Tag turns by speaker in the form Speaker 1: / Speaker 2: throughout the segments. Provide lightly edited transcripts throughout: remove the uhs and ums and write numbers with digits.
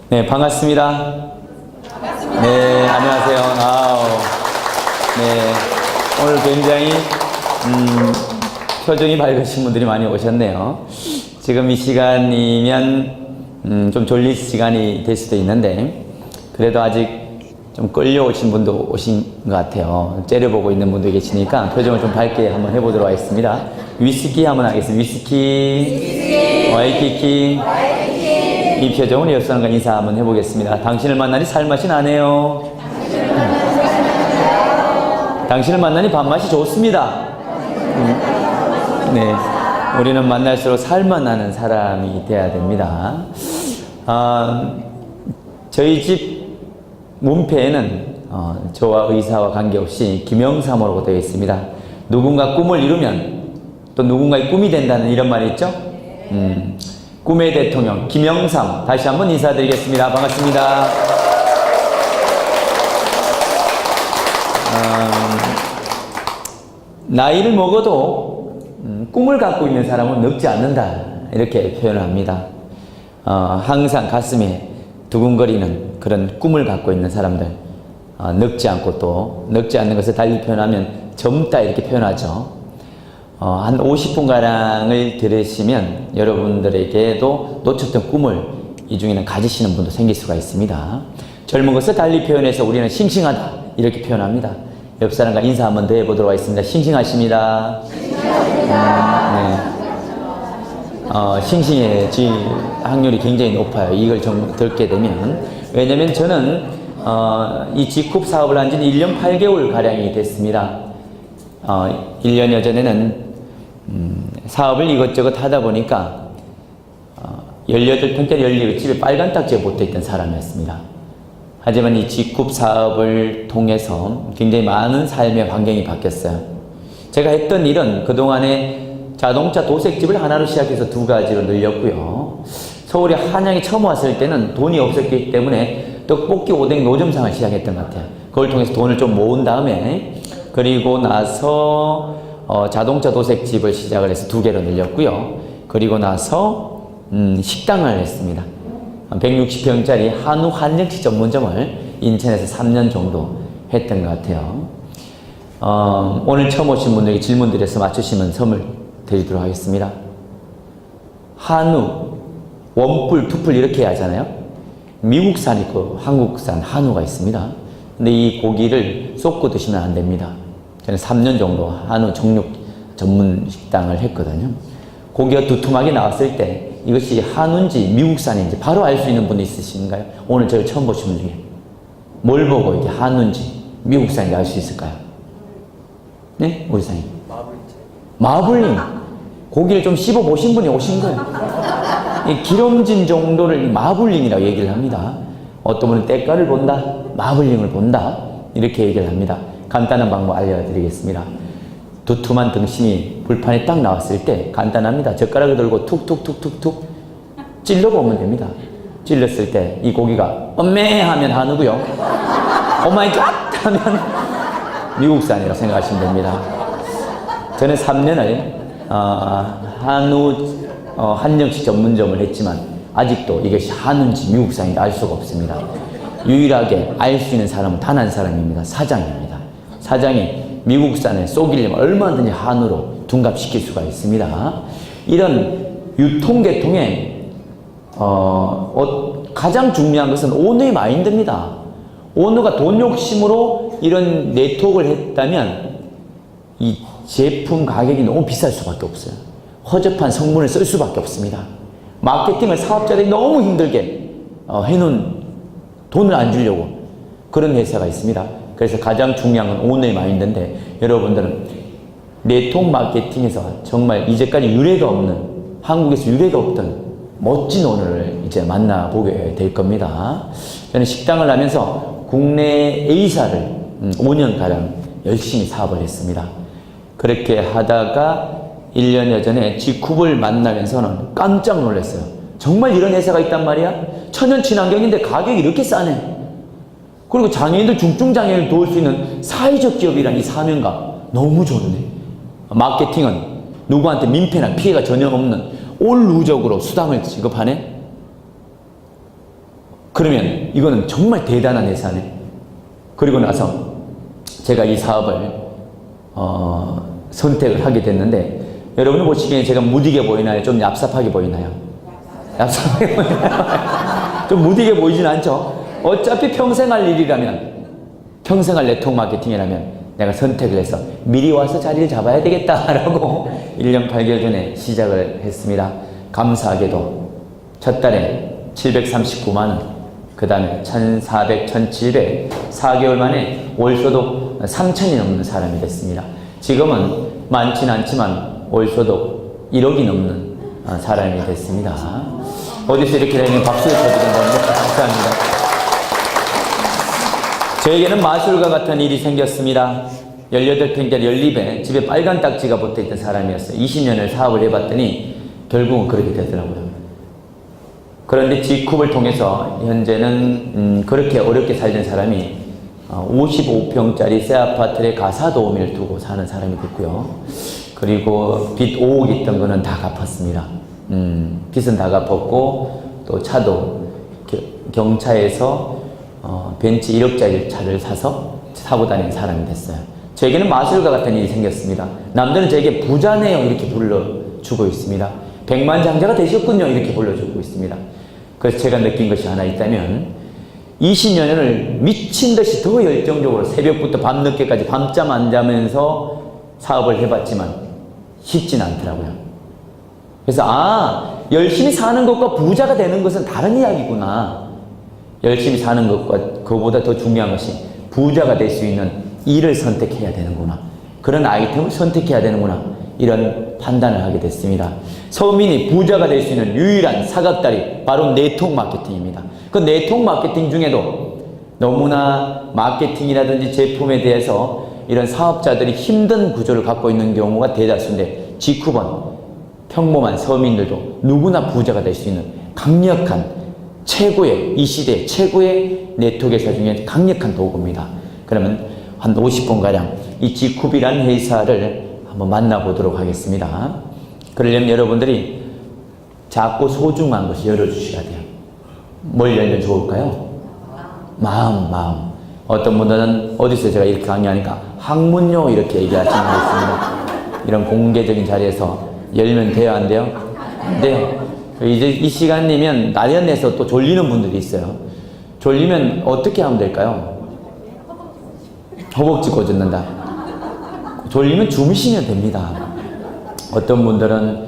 Speaker 1: 네, 반갑습니다. 네, 안녕하세요. 네, 오늘 굉장히 표정이 밝으신 분들이 많이 오셨네요. 지금 이 시간이면 좀 졸릴 시간이 될 수도 있는데 그래도 아직 좀 끌려오신 분도 오신 것 같아요. 째려보고 있는 분도 계시니까 표정을 좀 밝게 한번 해보도록 하겠습니다. 위스키 한번 하겠습니다. 위스키, 와이키키. 이 표정으로 옆 사람과 인사 한번 해보겠습니다. 당신을 만나니 살맛이 나네요. 당신을 만나니 밥맛이 좋습니다. 네, 우리는 만날수록 살맛 나는 사람이 돼야 됩니다. 저희 집 문패에는 저와 의사와 관계없이 김영삼으로 되어 있습니다. 누군가 꿈을 이루면 또 누군가의 꿈이 된다는 이런 말이 있죠? 꿈의 대통령 김영삼, 다시 한번 인사드리겠습니다. 반갑습니다. 나이를 먹어도 꿈을 갖고 있는 사람은 늙지 않는다, 이렇게 표현을 합니다. 항상 가슴에 두근거리는 그런 꿈을 갖고 있는 사람들, 늙지 않고 또 늙지 않는 것을 달리 표현하면 젊다, 이렇게 표현하죠. 한 50분가량을 들으시면 여러분들에게도 놓쳤던 꿈을 이 중에는 가지시는 분도 생길 수가 있습니다. 젊은 것을 달리 표현해서 우리는 싱싱하다, 이렇게 표현합니다. 옆 사람과 인사 한번 더 해보도록 하겠습니다. 싱싱하십니다. 네. 싱싱해질 확률이 굉장히 높아요. 이걸 좀 듣게 되면. 왜냐면 저는 이 직급 사업을 한 지는 1년 8개월 가량이 됐습니다. 1년여 전에는 사업을 이것저것 하다 보니까 18평짜리 17집에 빨간 딱지가 붙어있던 사람이었습니다. 하지만 이 직급 사업을 통해서 굉장히 많은 삶의 환경이 바뀌었어요. 제가 했던 일은 그동안에 자동차 도색집을 하나로 시작해서 2가지로 늘렸고요. 서울에 한양에 처음 왔을 때는 돈이 없었기 때문에 떡볶이 오뎅 노점상을 시작했던 것 같아요. 그걸 통해서 돈을 좀 모은 다음에 그리고 나서 자동차 도색집을 시작을 해서 2개로 늘렸고요. 그리고 나서 식당을 했습니다. 160평짜리 한우 한정식 전문점을 인천에서 3년 정도 했던 것 같아요. 오늘 처음 오신 분들에게 질문 드려서 맞추시면 선물 드리도록 하겠습니다. 한우, 원뿔, 투뿔 이렇게 하잖아요. 미국산 있고 한국산 한우가 있습니다. 근데 이 고기를 쏟고 드시면 안 됩니다. 저는 3년 정도 한우 정육 전문 식당을 했거든요. 고기가 두툼하게 나왔을 때 이것이 한우인지 미국산인지 바로 알 수 있는 분이 있으신가요? 오늘 저를 처음 보신 분 중에 뭘 보고 이게 한우인지 미국산인지 알 수 있을까요? 네? 우리 사장님. 마블링. 고기를 좀 씹어 보신 분이 오신 거예요. 이 기름진 정도를 마블링이라고 얘기를 합니다. 어떤 분은 때깔을 본다, 마블링을 본다, 이렇게 얘기를 합니다. 간단한 방법 알려드리겠습니다. 두툼한 등심이 불판에 딱 나왔을 때 간단합니다. 젓가락을 들고 툭툭툭툭툭 찔러보면 됩니다. 찔렀을 때 이 고기가 엄매 하면 한우고요. 오마이갓 하면 미국산이라고 생각하시면 됩니다. 저는 3년을 한우 한정식 전문점을 했지만 아직도 이것이 한우인지 미국산인지 알 수가 없습니다. 유일하게 알 수 있는 사람은 단 한 사람입니다. 사장입니다. 사장이 미국산을 쏘기려면 얼마든지 한우로 둔갑시킬 수가 있습니다. 이런 유통계통에 가장 중요한 것은 오너의 마인드입니다. 오너가 돈 욕심으로 이런 네트워크를 했다면 이 제품 가격이 너무 비쌀 수밖에 없어요. 허접한 성분을 쓸 수밖에 없습니다. 마케팅을 사업자들이 너무 힘들게 해놓은 돈을 안 주려고 그런 회사가 있습니다. 그래서 가장 중요한 건 오너의 마인드인데 여러분들은 네트워크 마케팅에서 정말 이제까지 유례가 없는, 한국에서 유례가 없던 멋진 오너를 이제 만나보게 될 겁니다. 저는 식당을 하면서 국내 A사를 5년가량 열심히 사업을 했습니다. 그렇게 하다가 1년여 전에 G쿱을 만나면서는 깜짝 놀랐어요. 정말 이런 회사가 있단 말이야? 천연 친환경인데 가격이 이렇게 싸네. 그리고 장애인들, 중증장애인을 도울 수 있는 사회적 기업이란 이 사명감 너무 좋네. 마케팅은 누구한테 민폐나 피해가 전혀 없는 올루적으로 수당을 지급하네. 그러면 이거는 정말 대단한 회사네. 그리고 나서 제가 이 사업을 선택을 하게 됐는데, 여러분이 보시기에 제가 무디게 보이나요? 좀 얍삽하게 보이나요? 얍삽하게 보이나요? 좀 무디게 보이진 않죠? 어차피 평생 할 일이라면, 평생 할 네트워크 마케팅이라면 내가 선택을 해서 미리 와서 자리를 잡아야 되겠다라고 1년 8개월 전에 시작을 했습니다. 감사하게도 첫 달에 739만 원, 그 다음에 1,400, 1,700, 4개월 만에 월소득 3천이 넘는 사람이 됐습니다. 지금은 많지는 않지만 월소득 1억이 넘는 사람이 됐습니다. 어디서 이렇게 되면 박수를 쳐주는 겁니다. 감사합니다. 저에게는 마술과 같은 일이 생겼습니다. 18평짜리 연립에 집에 빨간 딱지가 붙어있던 사람이었어요. 20년을 사업을 해봤더니 결국은 그렇게 되더라고요. 그런데 G쿱을 통해서 현재는 그렇게 어렵게 살던 사람이 55평짜리 새 아파트에 가사 도우미를 두고 사는 사람이 됐고요. 그리고 빚 5억 있던 거는 다 갚았습니다. 빚은 다 갚았고, 또 차도 경차에서 벤츠 1억짜리 차를 사서 사고 다니는 사람이 됐어요. 저에게는 마술과 같은 일이 생겼습니다. 남들은 저에게 부자네요 이렇게 불러주고 있습니다. 백만장자가 되셨군요 이렇게 불러주고 있습니다. 그래서 제가 느낀 것이 하나 있다면, 20년을 미친듯이 더 열정적으로 새벽부터 밤늦게까지 밤잠 안 자면서 사업을 해봤지만 쉽진 않더라고요. 그래서 열심히 사는 것과 부자가 되는 것은 다른 이야기구나. 열심히 사는 것과 그보다 더 중요한 것이 부자가 될 수 있는 일을 선택해야 되는구나. 그런 아이템을 선택해야 되는구나. 이런 판단을 하게 됐습니다. 서민이 부자가 될 수 있는 유일한 사각다리, 바로 네트워크 마케팅입니다. 그 네트워크 마케팅 중에도 너무나 마케팅이라든지 제품에 대해서 이런 사업자들이 힘든 구조를 갖고 있는 경우가 대다수인데, G쿱은 평범한 서민들도 누구나 부자가 될 수 있는 강력한 최고의, 이 시대 최고의 네트워크 회사 중에 강력한 도구입니다. 그러면 한 50분가량 이 G쿱이라는 회사를 한번 만나보도록 하겠습니다. 그러려면 여러분들이 작고 소중한 것을 열어주셔야 돼요. 뭘 열면 좋을까요? 마음. 어떤 분들은 어디서 제가 이렇게 강의하니까 학문요 이렇게 얘기하시는 분 있습니다. 이런 공개적인 자리에서 열면 돼요, 안 돼요? 네. 이제 이 시간이면 나연해서 또 졸리는 분들이 있어요. 졸리면 어떻게 하면 될까요? 허벅지 꽂는다. 졸리면 주무시면 됩니다. 어떤 분들은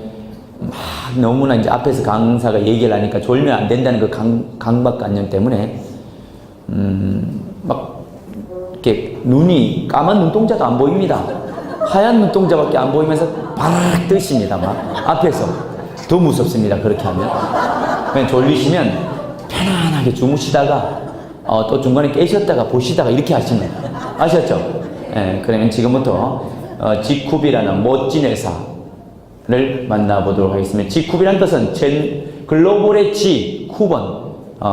Speaker 1: 막 너무나 이제 앞에서 강사가 얘기를 하니까 졸면 안 된다는 그 강박관념 때문에 막 이렇게 눈이, 까만 눈동자가 안 보입니다. 하얀 눈동자밖에 안 보이면서 바락 뜨십니다. 막 앞에서 더 무섭습니다. 그렇게 하면 그냥 졸리시면 편안하게 주무시다가 또 중간에 깨셨다가 보시다가 이렇게 하시면, 아셨죠? 예, 그러면 지금부터 G쿱이라는 멋진 회사를 만나보도록 하겠습니다. G쿱이라는 뜻은 글로벌의 G쿱은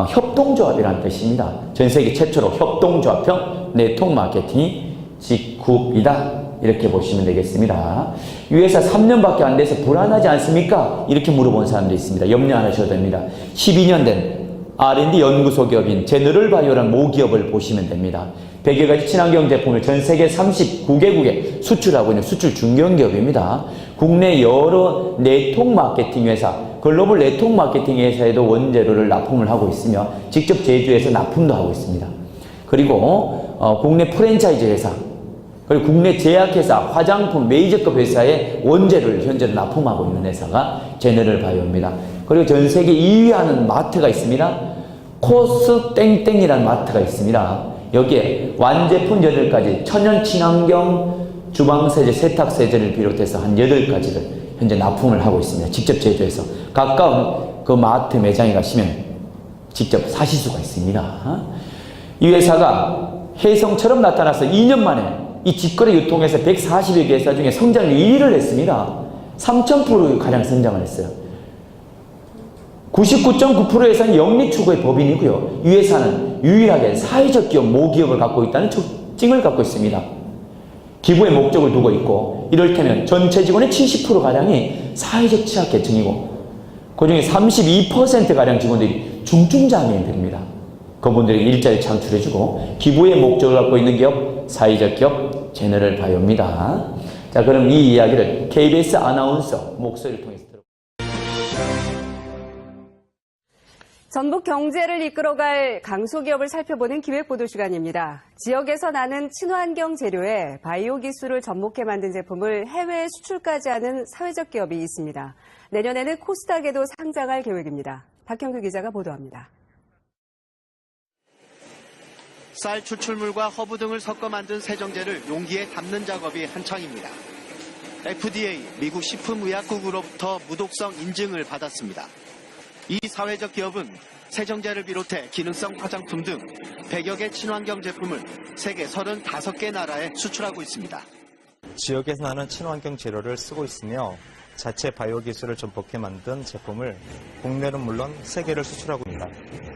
Speaker 1: 협동조합이라는 뜻입니다. 전 세계 최초로 협동조합형 네트워크 마케팅이 G쿱이다. 이렇게 보시면 되겠습니다. 이 회사 3년밖에 안 돼서 불안하지 않습니까? 이렇게 물어본 사람도 있습니다. 염려 안 하셔도 됩니다. 12년 된 R&D 연구소 기업인 제너럴바이오라는 모기업을 보시면 됩니다. 100여 가지 친환경 제품을 전 세계 39개국에 수출하고 있는 수출 중견기업입니다. 국내 여러 네트워크 마케팅 회사, 글로벌 네트워크 마케팅 회사에도 원재료를 납품을 하고 있으며 직접 제조해서 납품도 하고 있습니다. 그리고 국내 프랜차이즈 회사, 그리고 국내 제약회사, 화장품, 메이저급 회사에 원재료를 현재로 납품하고 있는 회사가 제너럴바이오입니다. 그리고 전 세계 2위 하는 마트가 있습니다. 코스 땡땡이라는 마트가 있습니다. 여기에 완제품 8가지, 천연 친환경 주방세제, 세탁세제를 비롯해서 한 8가지를 현재 납품을 하고 있습니다. 직접 제조해서 가까운 그 마트 매장에 가시면 직접 사실 수가 있습니다. 이 회사가 혜성처럼 나타나서 2년 만에 이 직거래 유통에서 140여 개 회사 중에 성장률 1위를 했습니다. 3000% 가량 성장을 했어요. 99.9%에서는 영리 추구의 법인이고요. 이 회사는 유일하게 사회적 기업 모기업을 갖고 있다는 특징을 갖고 있습니다. 기부의 목적을 두고 있고, 이를테면 전체 직원의 70%가량이 사회적 취약계층이고, 그 중에 32%가량 직원들이 중증장애인들입니다. 그분들에게 일자리 창출해주고 기부의 목적을 갖고 있는 기업, 사회적 기업, 제너럴 바이오입니다. 자, 그럼 이 이야기를 KBS 아나운서 목소리를 통해서
Speaker 2: 전북 경제를 이끌어갈 강소기업을 살펴보는 기획보도 시간입니다. 지역에서 나는 친환경 재료에 바이오 기술을 접목해 만든 제품을 해외 수출까지 하는 사회적 기업이 있습니다. 내년에는 코스닥에도 상장할 계획입니다. 박형규 기자가 보도합니다.
Speaker 3: 쌀 추출물과 허브 등을 섞어 만든 세정제를 용기에 담는 작업이 한창입니다. FDA, 미국 식품의약국으로부터 무독성 인증을 받았습니다. 이 사회적 기업은 세정제를 비롯해 기능성 화장품 등 100여 개 친환경 제품을 세계 35개 나라에 수출하고 있습니다.
Speaker 4: 지역에서 나는 친환경 재료를 쓰고 있으며 자체 바이오 기술을 접목해 만든 제품을 국내는 물론 세계를 수출하고 있습니다.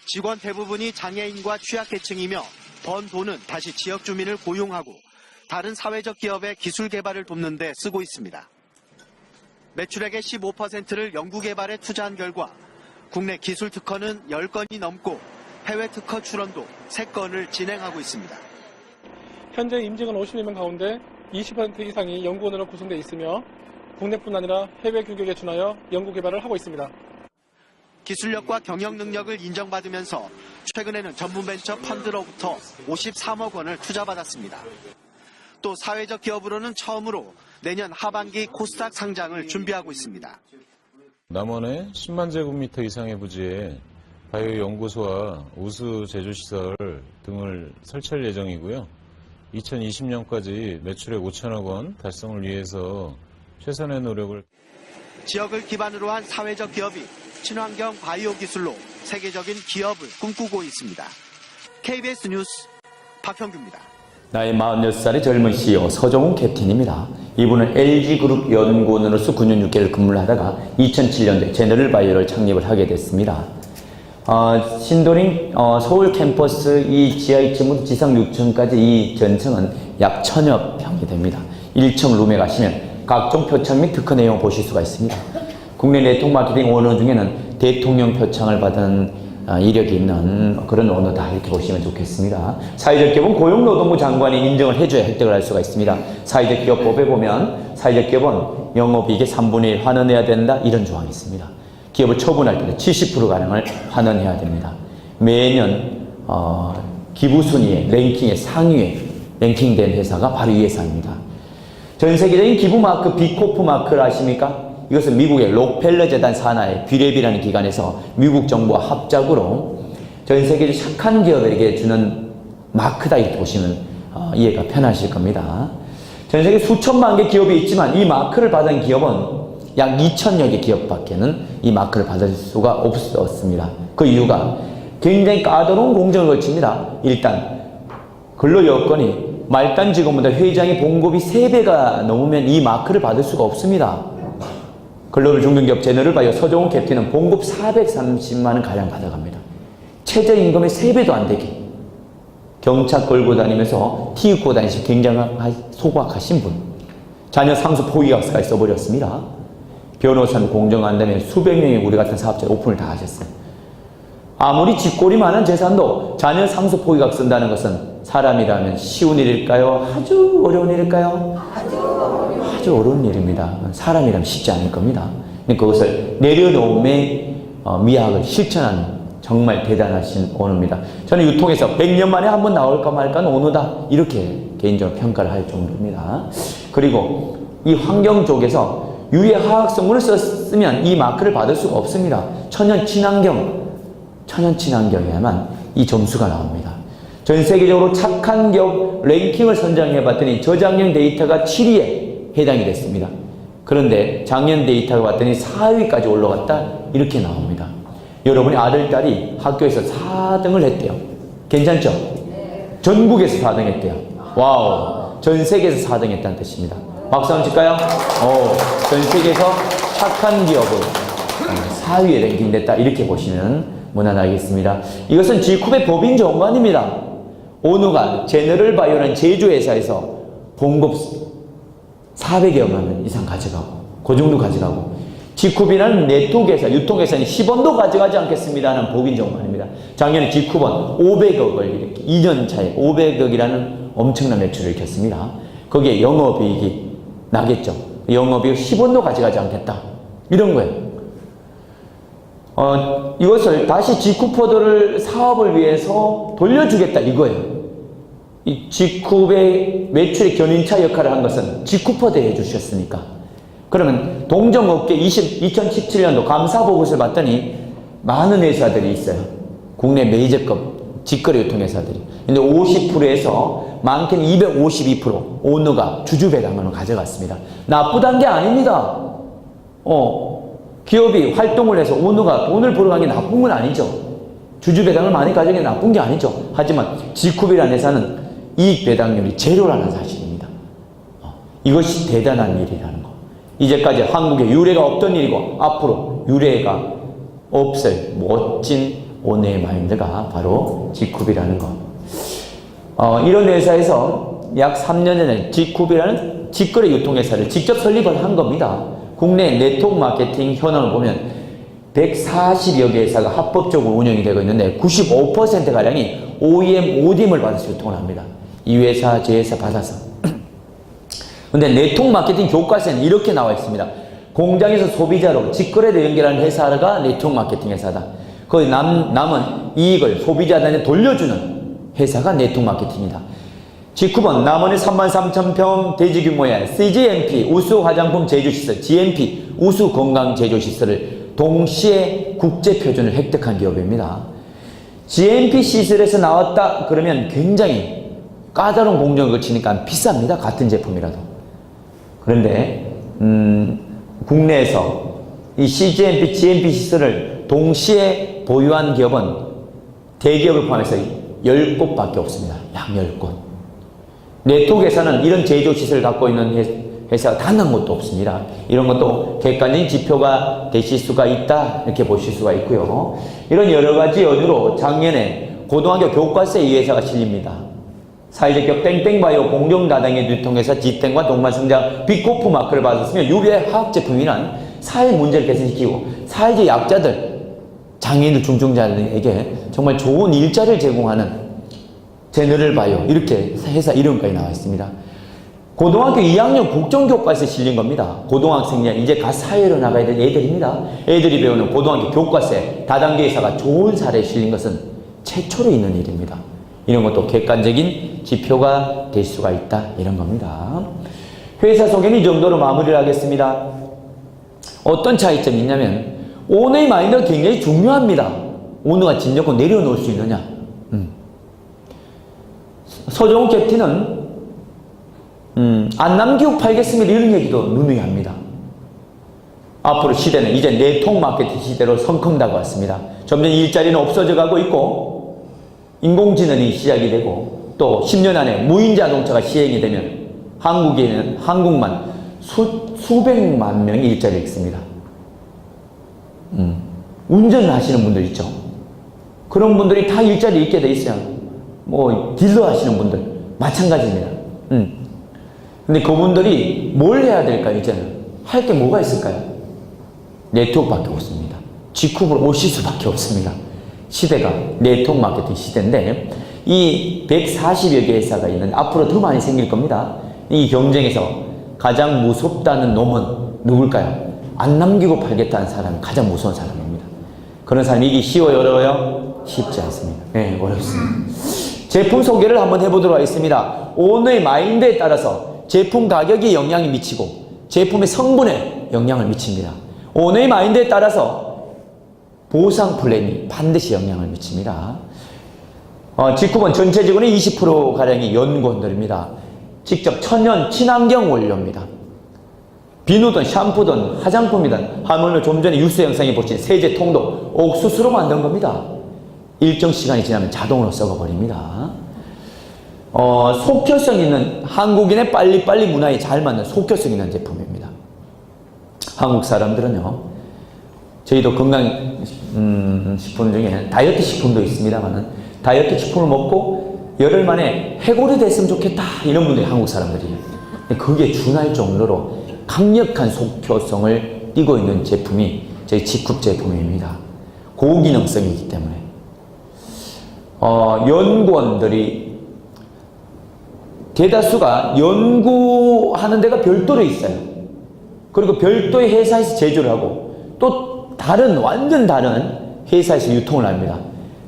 Speaker 3: 직원 대부분이 장애인과 취약계층이며 번 돈은 다시 지역 주민을 고용하고 다른 사회적 기업의 기술 개발을 돕는 데 쓰고 있습니다. 매출액의 15%를 연구개발에 투자한 결과 국내 기술 특허는 10건이 넘고 해외 특허 출원도 3건을 진행하고 있습니다.
Speaker 5: 현재 임직원 50여 명 가운데 20% 이상이 연구원으로 구성되어 있으며 국내뿐 아니라 해외 규격에 준하여 연구개발을 하고 있습니다.
Speaker 3: 기술력과 경영 능력을 인정받으면서 최근에는 전문벤처 펀드로부터 53억 원을 투자받았습니다. 또 사회적 기업으로는 처음으로 내년 하반기 코스닥 상장을 준비하고 있습니다.
Speaker 6: 남원에 10만 제곱미터 이상의 부지에 바이오 연구소와 우수 제조시설 등을 설치할 예정이고요. 2020년까지 매출액 5천억 원 달성을 위해서 최선의 노력을.
Speaker 3: 지역을 기반으로 한 사회적 기업이 친환경 바이오 기술로 세계적인 기업을 꿈꾸고 있습니다. KBS 뉴스 박형규입니다.
Speaker 1: 나이 46살의 젊은 CEO 서정훈 캡틴입니다. 이분은 LG그룹 연구원으로서 9년 6개월 근무를 하다가 2007년도에 제너럴 바이오를 창립을 하게 됐습니다. 신도림 서울 캠퍼스 이 지하 2층부터 지상 6층까지 이 전층은 약 1000여 평이 됩니다. 1층 룸에 가시면 각종 표창 및 특허 내용을 보실 수가 있습니다. 국내 네트워크 마케팅 오너 중에는 대통령 표창을 받은 이력이 있는 그런 오너다 이렇게 보시면 좋겠습니다. 사회적 기업은 고용노동부 장관이 인정을 해줘야 획득을 할 수가 있습니다. 사회적 기업법에 보면 사회적 기업은 영업이익의 3분의 1 환원해야 된다 이런 조항이 있습니다. 기업을 처분할 때는 70%가량을 환원해야 됩니다. 매년 기부 순위에 랭킹의 상위에 랭킹된 회사가 바로 이 회사입니다. 전 세계적인 기부 마크 비코프 마크를 아십니까? 이것은 미국의 록펠러 재단 산하의 비랩이라는 기관에서 미국 정부와 합작으로 전 세계적 착한 기업에게 주는 마크다 이렇게 보시면 이해가 편하실 겁니다. 전 세계 수천만 개 기업이 있지만 이 마크를 받은 기업은 약 2천여 개 기업밖에는 이 마크를 받을 수가 없었습니다. 그 이유가 굉장히 까다로운 공정을 거칩니다. 일단 근로 여건이 말단 직원보다 회장의 봉급이 3배가 넘으면 이 마크를 받을 수가 없습니다. 글로벌 중견기업 제너럴 바이오 서정훈 캡틴은 봉급 430만 원 가량 받아갑니다. 최저임금의 3배도 안 되게 경차 끌고 다니면서 티 입고 다니시 굉장히 소박하신 분. 자녀 상수 포기각서까지 써버렸습니다. 변호사는 공정한다면 수백 명의 우리 같은 사업자 오픈을 다 하셨어요. 아무리 쥐꼬리 많은 재산도 자녀 상수 포기각 쓴다는 것은 사람이라면 쉬운 일일까요? 아주 어려운 일일까요? 아주 어려운 일입니다. 사람이라면 쉽지 않을 겁니다. 그것을 내려놓음의 미학을 실천한 정말 대단하신 오너입니다. 저는 유통에서 100년 만에 한 번 나올까 말까 하는 오너다 이렇게 개인적으로 평가를 할 정도입니다. 그리고 이 환경 쪽에서 유해 화학 성분을 썼으면 이 마크를 받을 수가 없습니다. 천연 친환경에야만 이 점수가 나옵니다. 전 세계적으로 착한 기업 랭킹을 선정해 봤더니 저작년 데이터가 7위에 해당이 됐습니다. 그런데 작년 데이터가 봤더니 4위까지 올라갔다 이렇게 나옵니다. 여러분의 아들, 딸이 학교에서 4등을 했대요. 괜찮죠? 전국에서 4등 했대요. 와우, 전 세계에서 4등 했다는 뜻입니다. 박수 한번 칠까요? 전 세계에서 착한 기업을 4위에 랭킹됐다 이렇게 보시면 무난하겠습니다. 이것은 G컵의 법인 정관입니다. 오너가 제너럴 바이오라는 제조회사에서 봉급 400여만 원 이상 가져가고 그 정도 가져가고 지쿠비라는 네트워크에서 유통에서는 10원도 가져가지 않겠습니다는 법인정만입니다. 작년에 지쿠번 500억을 이렇게 2년 차에 500억이라는 엄청난 매출을 일으켰습니다. 거기에 영업이익이 나겠죠. 영업이익 10원도 가져가지 않겠다. 이런 거예요. 이것을 다시 지쿠포드를 사업을 위해서 돌려주겠다 이거예요. 이 지쿠의 매출의 견인차 역할을 한 것은 지쿠포드에 해주셨으니까. 그러면 동종업계 2017년도 감사보고서를 봤더니 많은 회사들이 있어요. 국내 메이저급 직거래 유통회사들이. 근데 50%에서 많게는 252% 오너가 주주배당을 가져갔습니다. 나쁘다는 게 아닙니다. 기업이 활동을 해서 오너가 돈을 벌어간 게 나쁜 건 아니죠. 주주배당을 많이 가져간 게 나쁜 게 아니죠. 하지만 지쿠비라는 회사는 이익배당률이 제로라는 사실입니다. 이것이 대단한 일이라는 거. 이제까지 한국에 유례가 없던 일이고 앞으로 유례가 없을 멋진 오너의 마인드가 바로 지쿠비라는 거. 이런 회사에서 약 3년 전에 지쿠비라는 직거래 유통회사를 직접 설립을 한 겁니다. 국내 네트워크 마케팅 현황을 보면 140여 개 회사가 합법적으로 운영이 되고 있는데 95%가량이 OEM, ODM을 받아서 유통을 합니다. 이 회사, 저 회사 받아서. 근데 네트워크 마케팅 교과서에는 이렇게 나와 있습니다. 공장에서 소비자로 직거래를 연결하는 회사가 네트워크 마케팅 회사다. 거의 남은 이익을 소비자한테 돌려주는 회사가 네트워크 마케팅이다. 지쿠번 남원의 33,000평 대지 규모의 CGMP 우수 화장품 제조시설, GMP 우수 건강 제조시설을 동시에 국제 표준을 획득한 기업입니다. GMP 시설에서 나왔다 그러면 굉장히 까다로운 공정을 거치니까 비쌉니다. 같은 제품이라도. 그런데 국내에서 이 CGMP, GMP 시설을 동시에 보유한 기업은 대기업을 포함해서 10곳밖에 없습니다. 약 10곳. 네트워크에서는 이런 제조시설을 갖고 있는 회사가 단 한 곳도 없습니다. 이런 것도 객관적인 지표가 되실 수가 있다 이렇게 보실 수가 있고요. 이런 여러 가지 이유로 작년에 고등학교 교과서에 이 회사가 실립니다. 사회적 기업 땡땡바이오 공정다당의 유통회사 지땡과 동반성장 빅코프 마크를 받았으며 유비의 화학제품이란 사회 문제를 개선시키고 사회적 약자들, 장애인들, 중증자들에게 정말 좋은 일자리를 제공하는 제너럴바이오 이렇게 회사 이름까지 나와 있습니다. 고등학교 2학년 국정교과서에 실린 겁니다. 고등학생이 이제 갓 사회로 나가야 될 애들입니다. 애들이 배우는 고등학교 교과서에 다단계 회사가 좋은 사례에 실린 것은 최초로 있는 일입니다. 이런 것도 객관적인 지표가 될 수가 있다 이런 겁니다. 회사 소개는 이 정도로 마무리를 하겠습니다. 어떤 차이점이 있냐면 오너의 마인드가 굉장히 중요합니다. 오너가 진 잡고 내려놓을 수 있느냐. 서정욱 캡틴은 안 남기고 팔겠습니다 이런 얘기도 누누이 합니다. 앞으로 시대는 이제 네트워크 마케팅 시대로 성큼다고 왔습니다. 점점 일자리는 없어져 가고 있고 인공지능이 시작이 되고 또 10년 안에 무인 자동차가 시행이 되면 한국에는 한국만 수백만 명이 일자리를 잃습니다. 운전하시는 분들 있죠. 그런 분들이 다 일자리 잃게 돼 있어요. 뭐 딜러 하시는 분들 마찬가지입니다. 근데 그분들이 뭘 해야 될까요? 이제는 할 게 뭐가 있을까요? 네트워크밖에 없습니다. 지쿠브로 오실 수밖에 없습니다. 시대가 네트워크 마케팅 시대인데 이 140여 개 회사가 있는데 앞으로 더 많이 생길 겁니다. 이 경쟁에서 가장 무섭다는 놈은 누굴까요? 안 남기고 팔겠다는 사람이 가장 무서운 사람입니다. 그런 사람이 이기 쉬워요, 어려워요? 쉽지 않습니다. 네, 어렵습니다. 제품 소개를 한번 해보도록 하겠습니다. 오너의 마인드에 따라서 제품 가격에 영향이 미치고 제품의 성분에 영향을 미칩니다. 오너의 마인드에 따라서 보상 플랜이 반드시 영향을 미칩니다. 지쿠번 전체적으로 20%가량이 연구원들입니다. 직접 천연 친환경 원료입니다. 비누든 샴푸든 화장품이든 하물며 좀 전에 뉴스 영상에 보신 세제통도 옥수수로 만든 겁니다. 일정 시간이 지나면 자동으로 썩어버립니다. 속효성 있는 중국인의 빨리빨리 문화에 잘 맞는 속효성 있는 제품입니다. 한국 사람들은요, 저희도 건강식품 중에 다이어트 식품도 있습니다만 다이어트 식품을 먹고 열흘 만에 해골이 됐으면 좋겠다 이런 분들이 한국 사람들이에요. 근데 그게 준할 정도로 강력한 속효성을 띄고 있는 제품이 저희 직굽 제품입니다. 고기능성이기 때문에. 연구원들이 대다수가 연구하는 데가 별도로 있어요. 그리고 별도의 회사에서 제조를 하고 또 다른 완전 다른 회사에서 유통을 합니다.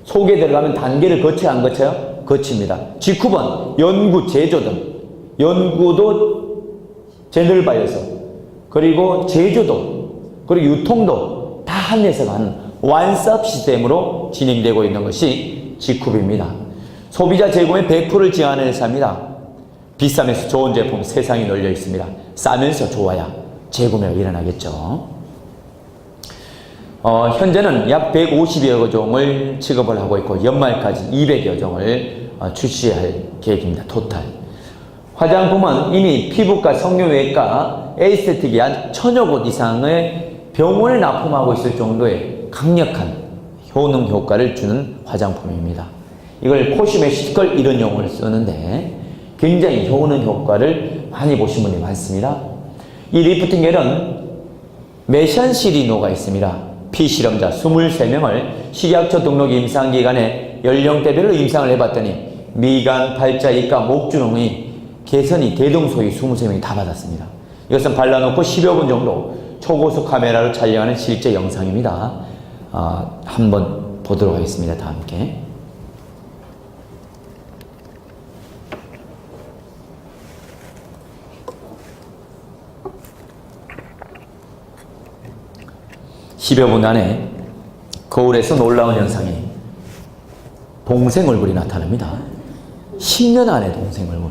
Speaker 1: 속에 들어가면 단계를 거쳐야 안 거쳐요? 거칩니다. 직굽은 연구, 제조 등 연구도 제너럴바이오에서 그리고 제조도 그리고 유통도 다 한 회사가 하는 완스톱 시스템으로 진행되고 있는 것이 직굽입니다. 소비자 제공의 100%를 지향하는 회사입니다. 비싸면서 좋은 제품 세상에 널려 있습니다. 싸면서 좋아야 재구매가 일어나겠죠. 현재는 약 150여 종을 취급을 하고 있고 연말까지 200여 종을 출시할 계획입니다. 토탈. 화장품은 이미 피부과, 성형외과, 에스테틱이 한 1000여 곳 이상의 병원에 납품하고 있을 정도의 강력한 효능 효과를 주는 화장품입니다. 이걸 코스메티컬 이런 용어를 쓰는데 굉장히 효능 효과를 많이 보신 분이 많습니다. 이 리프팅 겔은 메션시리노가 있습니다. 피실험자 23명을 식약처 등록 임상기간에 연령대별로 임상을 해봤더니 미간, 팔자, 입가, 목주름의 개선이 대동소이 23명이 다 받았습니다. 이것은 발라놓고 10여 분 정도 초고속 카메라로 촬영하는 실제 영상입니다. 한번 보도록 하겠습니다. 다 함께. (10여 분) 안에 거울에서 놀라운 현상이 동생 얼굴이 나타납니다. 10년 안에 동생 얼굴.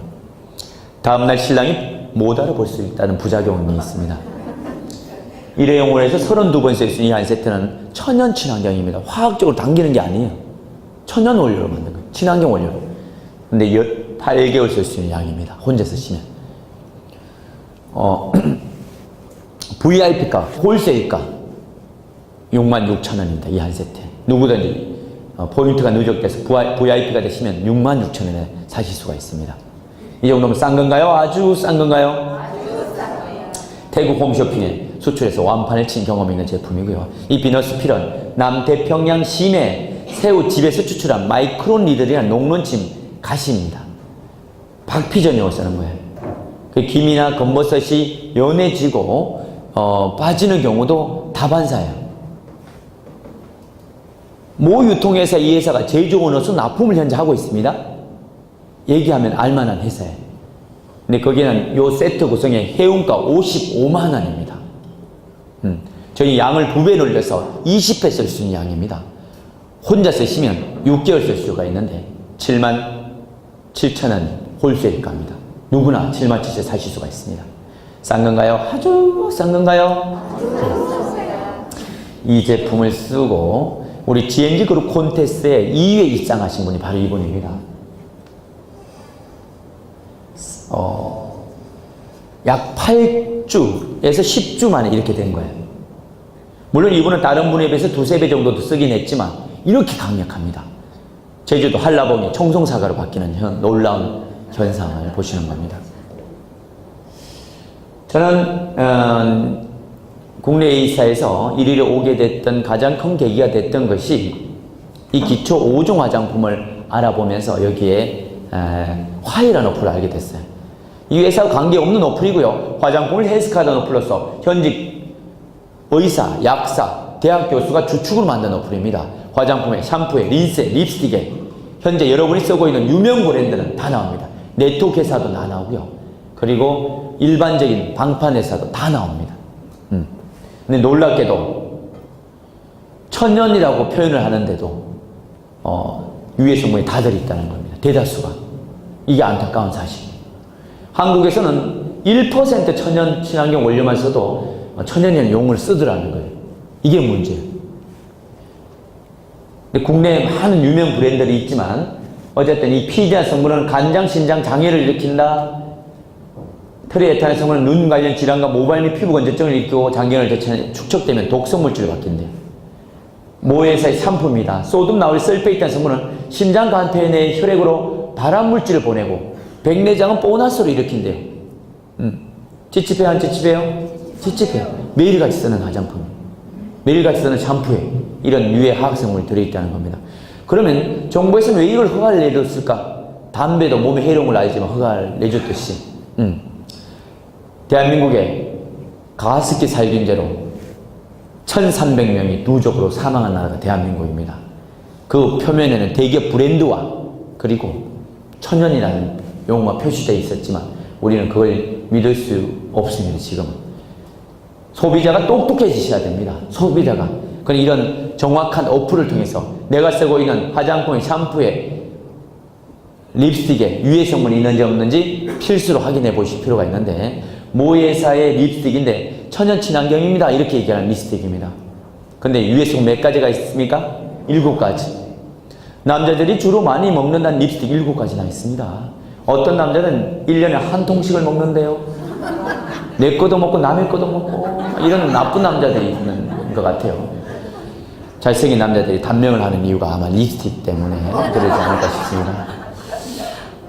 Speaker 1: 다음날 신랑이 못 알아볼 수 있다는 부작용이 있습니다. 일회용으로 해서 32번 쓸 수 있는 이 한 세트는 천연 친환경입니다. 화학적으로 당기는 게 아니에요. 천연 원료로 만든 거예요. 친환경 원료로. 근데 8개월 쓸 수 있는 양입니다. 혼자 쓰시면. VIP가, 홀세일가 66,000원입니다. 이 한 세트. 누구든지 포인트가 누적돼서 VIP가 되시면 66,000원에 사실 수가 있습니다. 이 정도면 싼 건가요? 아주 싼 건가요? 아주 싼 거예요. 태국 홈쇼핑에 수출해서 완판을 친 경험이 있는 제품이고요. 이 비너스필은 남태평양 심해 새우 집에서 추출한 마이크론 니들이란 녹론침 가시입니다. 박피전용을 쓰는 거예요. 그 김이나 검버섯이 연해지고 빠지는 경우도 다반사예요. 모 유통회사 이 회사가 제조원으로서 납품을 현재 하고 있습니다. 얘기하면 알만한 회사예요. 근데 거기는 요 세트 구성의 해운가 55만 원입니다. 저희 양을 2배 늘려서 20회 쓸 수 있는 양입니다. 혼자 쓰시면 6개월 쓸 수가 있는데 77,000원 홀세일가입니다. 누구나 77,000원에 사실 수가 있습니다. 싼 건가요? 아주 싼 건가요? 이 제품을 쓰고 우리 GMG 그룹 콘테스트에 2위에 입상하신 분이 바로 이분입니다. 약 8주에서 10주 만에 이렇게 된 거예요. 물론 이분은 다른 분에 비해서 2~3배 정도도 쓰긴 했지만 이렇게 강력합니다. 제주도 한라봉이 청송사과로 바뀌는 놀라운 현상을 보시는 겁니다. 저는 국내 A사에서 1위를 오게 됐던 가장 큰 계기가 됐던 것이 이 기초 5종 화장품을 알아보면서 여기에 화이라는 어플을 알게 됐어요. 이 회사와 관계없는 어플이고요. 화장품을 헬스카드 어플로서 현직 의사, 약사, 대학 교수가 주축으로 만든 어플입니다. 화장품에, 샴푸에, 린스에, 립스틱에 현재 여러분이 쓰고 있는 유명 브랜드는 다 나옵니다. 네트워크 회사도 다 나오고요. 그리고 일반적인 방판 회사도 다 나옵니다. 근데 놀랍게도 천연이라고 표현을 하는데도 유해 성분이 다 들어있다는 겁니다. 대다수가. 이게 안타까운 사실입니다. 한국에서는 1% 천연 친환경 원료만 써도 천연이라는 용어를 쓰더라는 거예요. 이게 문제예요. 근데 국내에 많은 유명 브랜드들이 있지만 어쨌든 이 피지아 성분은 간장, 신장 장애를 일으킨다. 트리에탄 성분은 눈 관련 질환과 모발 및 피부 건조증을 일으키고 장기를 축적되면 독성 물질을 바뀐대요. 모 회사의 상품입니다. 소듐 나올 설페이탄 성분은 심장 간폐 내 혈액으로 발암 물질을 보내고 백내장은 보너스로 일으킨대요. 찝찝해요? 안 찝찝해요? 찝찝해요. 매일같이 쓰는 화장품, 매일같이 쓰는 샴푸에 이런 유해 화학성분이 들어있다는 겁니다. 그러면 정부에서는 왜 이걸 허가를 내줬을까? 담배도 몸에 해로운 걸 알지만 허가를 내줬듯이 대한민국의 가습기 살균제로 1300명이 누적으로 사망한 나라가 대한민국입니다. 그 표면에는 대기업 브랜드와 그리고 천연이라는 용어가 표시되어 있었지만 우리는 그걸 믿을 수 없습니다. 지금은 소비자가 똑똑해지셔야 됩니다. 소비자가. 그럼 이런 정확한 어플을 통해서 내가 쓰고 있는 화장품의 샴푸에 립스틱에 유해 성분이 있는지 없는지 필수로 확인해 보실 필요가 있는데 모 회사의 립스틱인데 천연 친환경입니다. 이렇게 얘기하는 립스틱입니다. 근데 유해 성분 몇 가지가 있습니까? 7가지. 남자들이 주로 많이 먹는다는 립스틱 7가지나 있습니다. 어떤 남자는 1년에 한 통씩을 먹는데요. 내 거도 먹고 남의 거도 먹고 이런 나쁜 남자들이 있는 것 같아요. 잘생긴 남자들이 단명을 하는 이유가 아마 립스틱 때문에 그러지 않을까 싶습니다.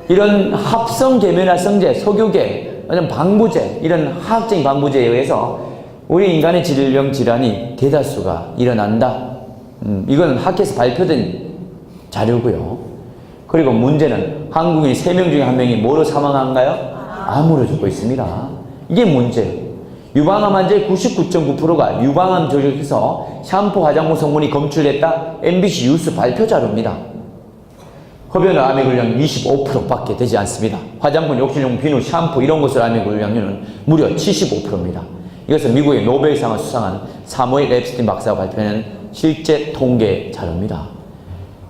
Speaker 1: 이런 합성 계면활성제, 석유계, 방부제, 이런 화학적인 방부제에 의해서 우리 인간의 질병 질환이 대다수가 일어난다. 이건 학회에서 발표된 자료고요. 그리고 문제는 한국인 3명 중에 1명이 뭐로 사망한가요? 암으로 죽고 있습니다. 이게 문제예요. 유방암 환자의 99.9%가 유방암 조직에서 샴푸 화장품 성분이 검출됐다. MBC 뉴스 발표 자료입니다. 흡연을 암의 걸량률 25%밖에 되지 않습니다. 화장품, 욕실용 비누, 샴푸 이런 것을 암의 걸량률은 무려 75%입니다. 이것은 미국의 노벨상을 수상한 사무엘 랩스틴 박사가 발표하는 실제 통계 자료입니다.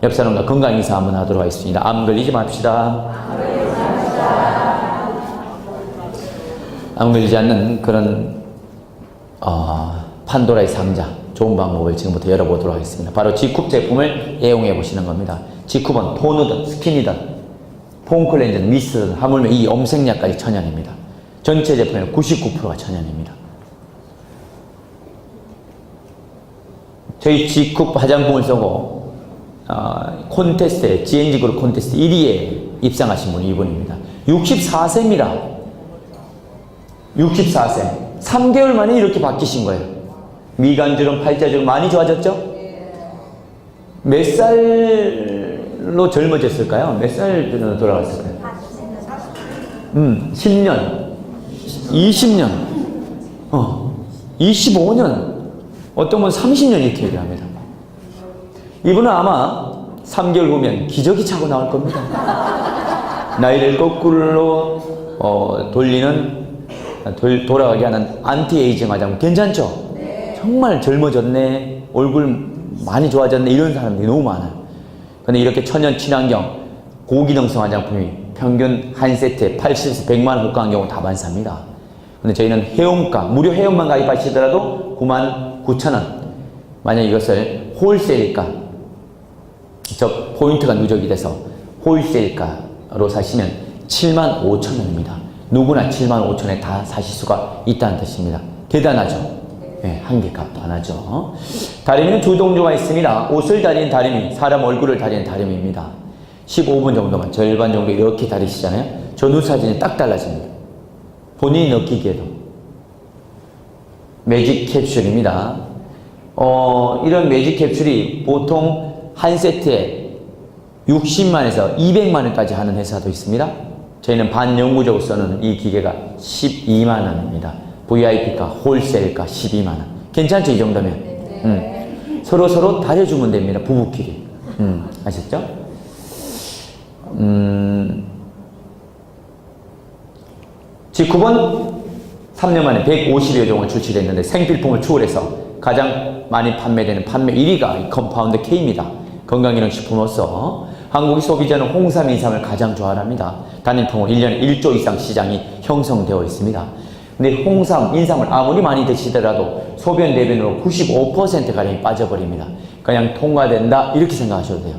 Speaker 1: 옆 사람과 건강 인사 한번 하도록 하겠습니다. 암 걸리지 맙시다. 암 걸리지 않는 그런 판도라의 상자, 좋은 방법을 지금부터 열어보도록 하겠습니다. 바로 지쿱 제품을 애용해 보시는 겁니다. 지쿱은 토너든 스킨이든 폼클렌저든 미스트든 하물며 이 엄색약까지 천연입니다. 전체 제품의 99%가 천연입니다. 저희 지쿱 화장품을 쓰고 콘테스트에 GNG그룹 콘테스트 1위에 입상하신 분이 이분입니다. 64세입니다. 64세. 3개월 만에 이렇게 바뀌신 거예요. 미간주름, 팔자주름 많이 좋아졌죠? 몇 살로 젊어졌을까요? 몇 살로 돌아갔을까요? 10년, 20년, 25년, 어떤 분 30년 이렇게 얘기합니다. 이분은 아마 3개월 후면 기저귀 차고 나올 겁니다. 나이를 거꾸로 돌아가게 하는 안티에이징 화장품 괜찮죠? 정말 젊어졌네, 얼굴 많이 좋아졌네 이런 사람들이 너무 많아요. 근데 이렇게 천연 친환경 고기능성 화장품이 평균 한 세트에 80에서 100만 원 호가한 경우 다반사입니다. 근데 저희는 회원가, 무료 회원만 가입하시더라도 99,000원. 만약 이것을 홀세일가, 즉 포인트가 누적이 돼서 홀세일가로 사시면 75,000원입니다. 누구나 75,000원에 다 사실 수가 있다는 뜻입니다. 대단하죠? 네, 한 개 값도 안 하죠. 다리미는 두 종류가 있습니다. 옷을 다리는 다리미, 사람 얼굴을 다리는 다리미입니다. 15분 정도만, 절반 정도 이렇게 다리시잖아요. 저 눈 사진이 딱 달라집니다. 본인이 느끼기에도. 매직 캡슐입니다. 이런 매직 캡슐이 보통 한 세트에 60만에서 200만원까지 하는 회사도 있습니다. 저희는 반영구적으로 쓰는 이 기계가 12만원입니다. VIP가, 홀세일가 12만원. 괜찮죠? 이 정도면? 서로 다려주면 됩니다. 부부끼리. 아셨죠? 지쿱은 3년 만에 150여 종을 출시했는데 생필품을 추월해서 가장 많이 판매되는 판매 1위가 이 컴파운드 K입니다. 건강기능식품으로서 한국의 소비자는 홍삼, 인삼을 가장 좋아합니다. 단일품으로 1년에 1조 이상 시장이 형성되어 있습니다. 근데 홍삼, 인삼을 아무리 많이 드시더라도 소변, 대변으로 95%가량이 빠져버립니다. 그냥 통과된다 이렇게 생각하셔도 돼요.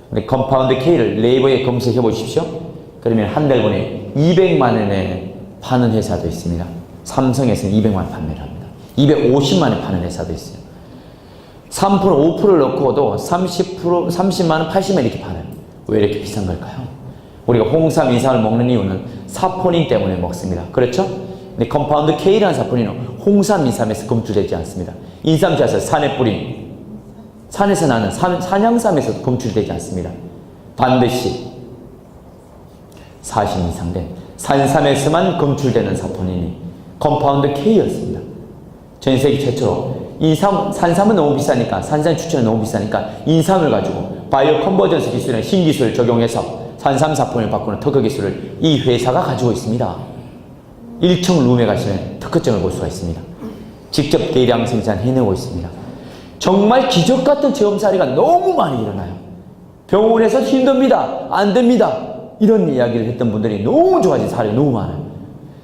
Speaker 1: 근데 컴파운드 K를 네이버에 검색해 보십시오. 그러면 한 달 분에 200만 원에 파는 회사도 있습니다. 삼성에서는 200만 원 판매를 합니다. 250만 원에 파는 회사도 있어요. 3%, 5%를 넣고도 30%, 30만 원, 80만 원 이렇게 팔아요. 왜 이렇게 비싼 걸까요? 우리가 홍삼, 인삼을 먹는 이유는 사포닌 때문에 먹습니다. 그렇죠? 근데 컴파운드 K라는 사포닌은 홍삼, 인삼에서 검출되지 않습니다. 인삼자에서 산에 뿌린, 산에서 나는 산양삼에서도 검출되지 않습니다. 반드시 40 이상 된 산삼에서만 검출되는 사포닌이 컴파운드 K였습니다. 전 세계 최초로 산삼은 너무 비싸니까, 산삼 추출은 너무 비싸니까 인삼을 가지고 바이오 컨버전스 기술이라는 신기술을 적용해서 산삼 사포닌을 바꾸는 특허 기술을 이 회사가 가지고 있습니다. 1층 룸에 가시면 특허증을 볼 수가 있습니다. 직접 대량 생산해내고 있습니다. 정말 기적 같은 체험 사례가 너무 많이 일어나요. 병원에서 힘듭니다. 안 됩니다. 이런 이야기를 했던 분들이 너무 좋아진 사례가 너무 많아요.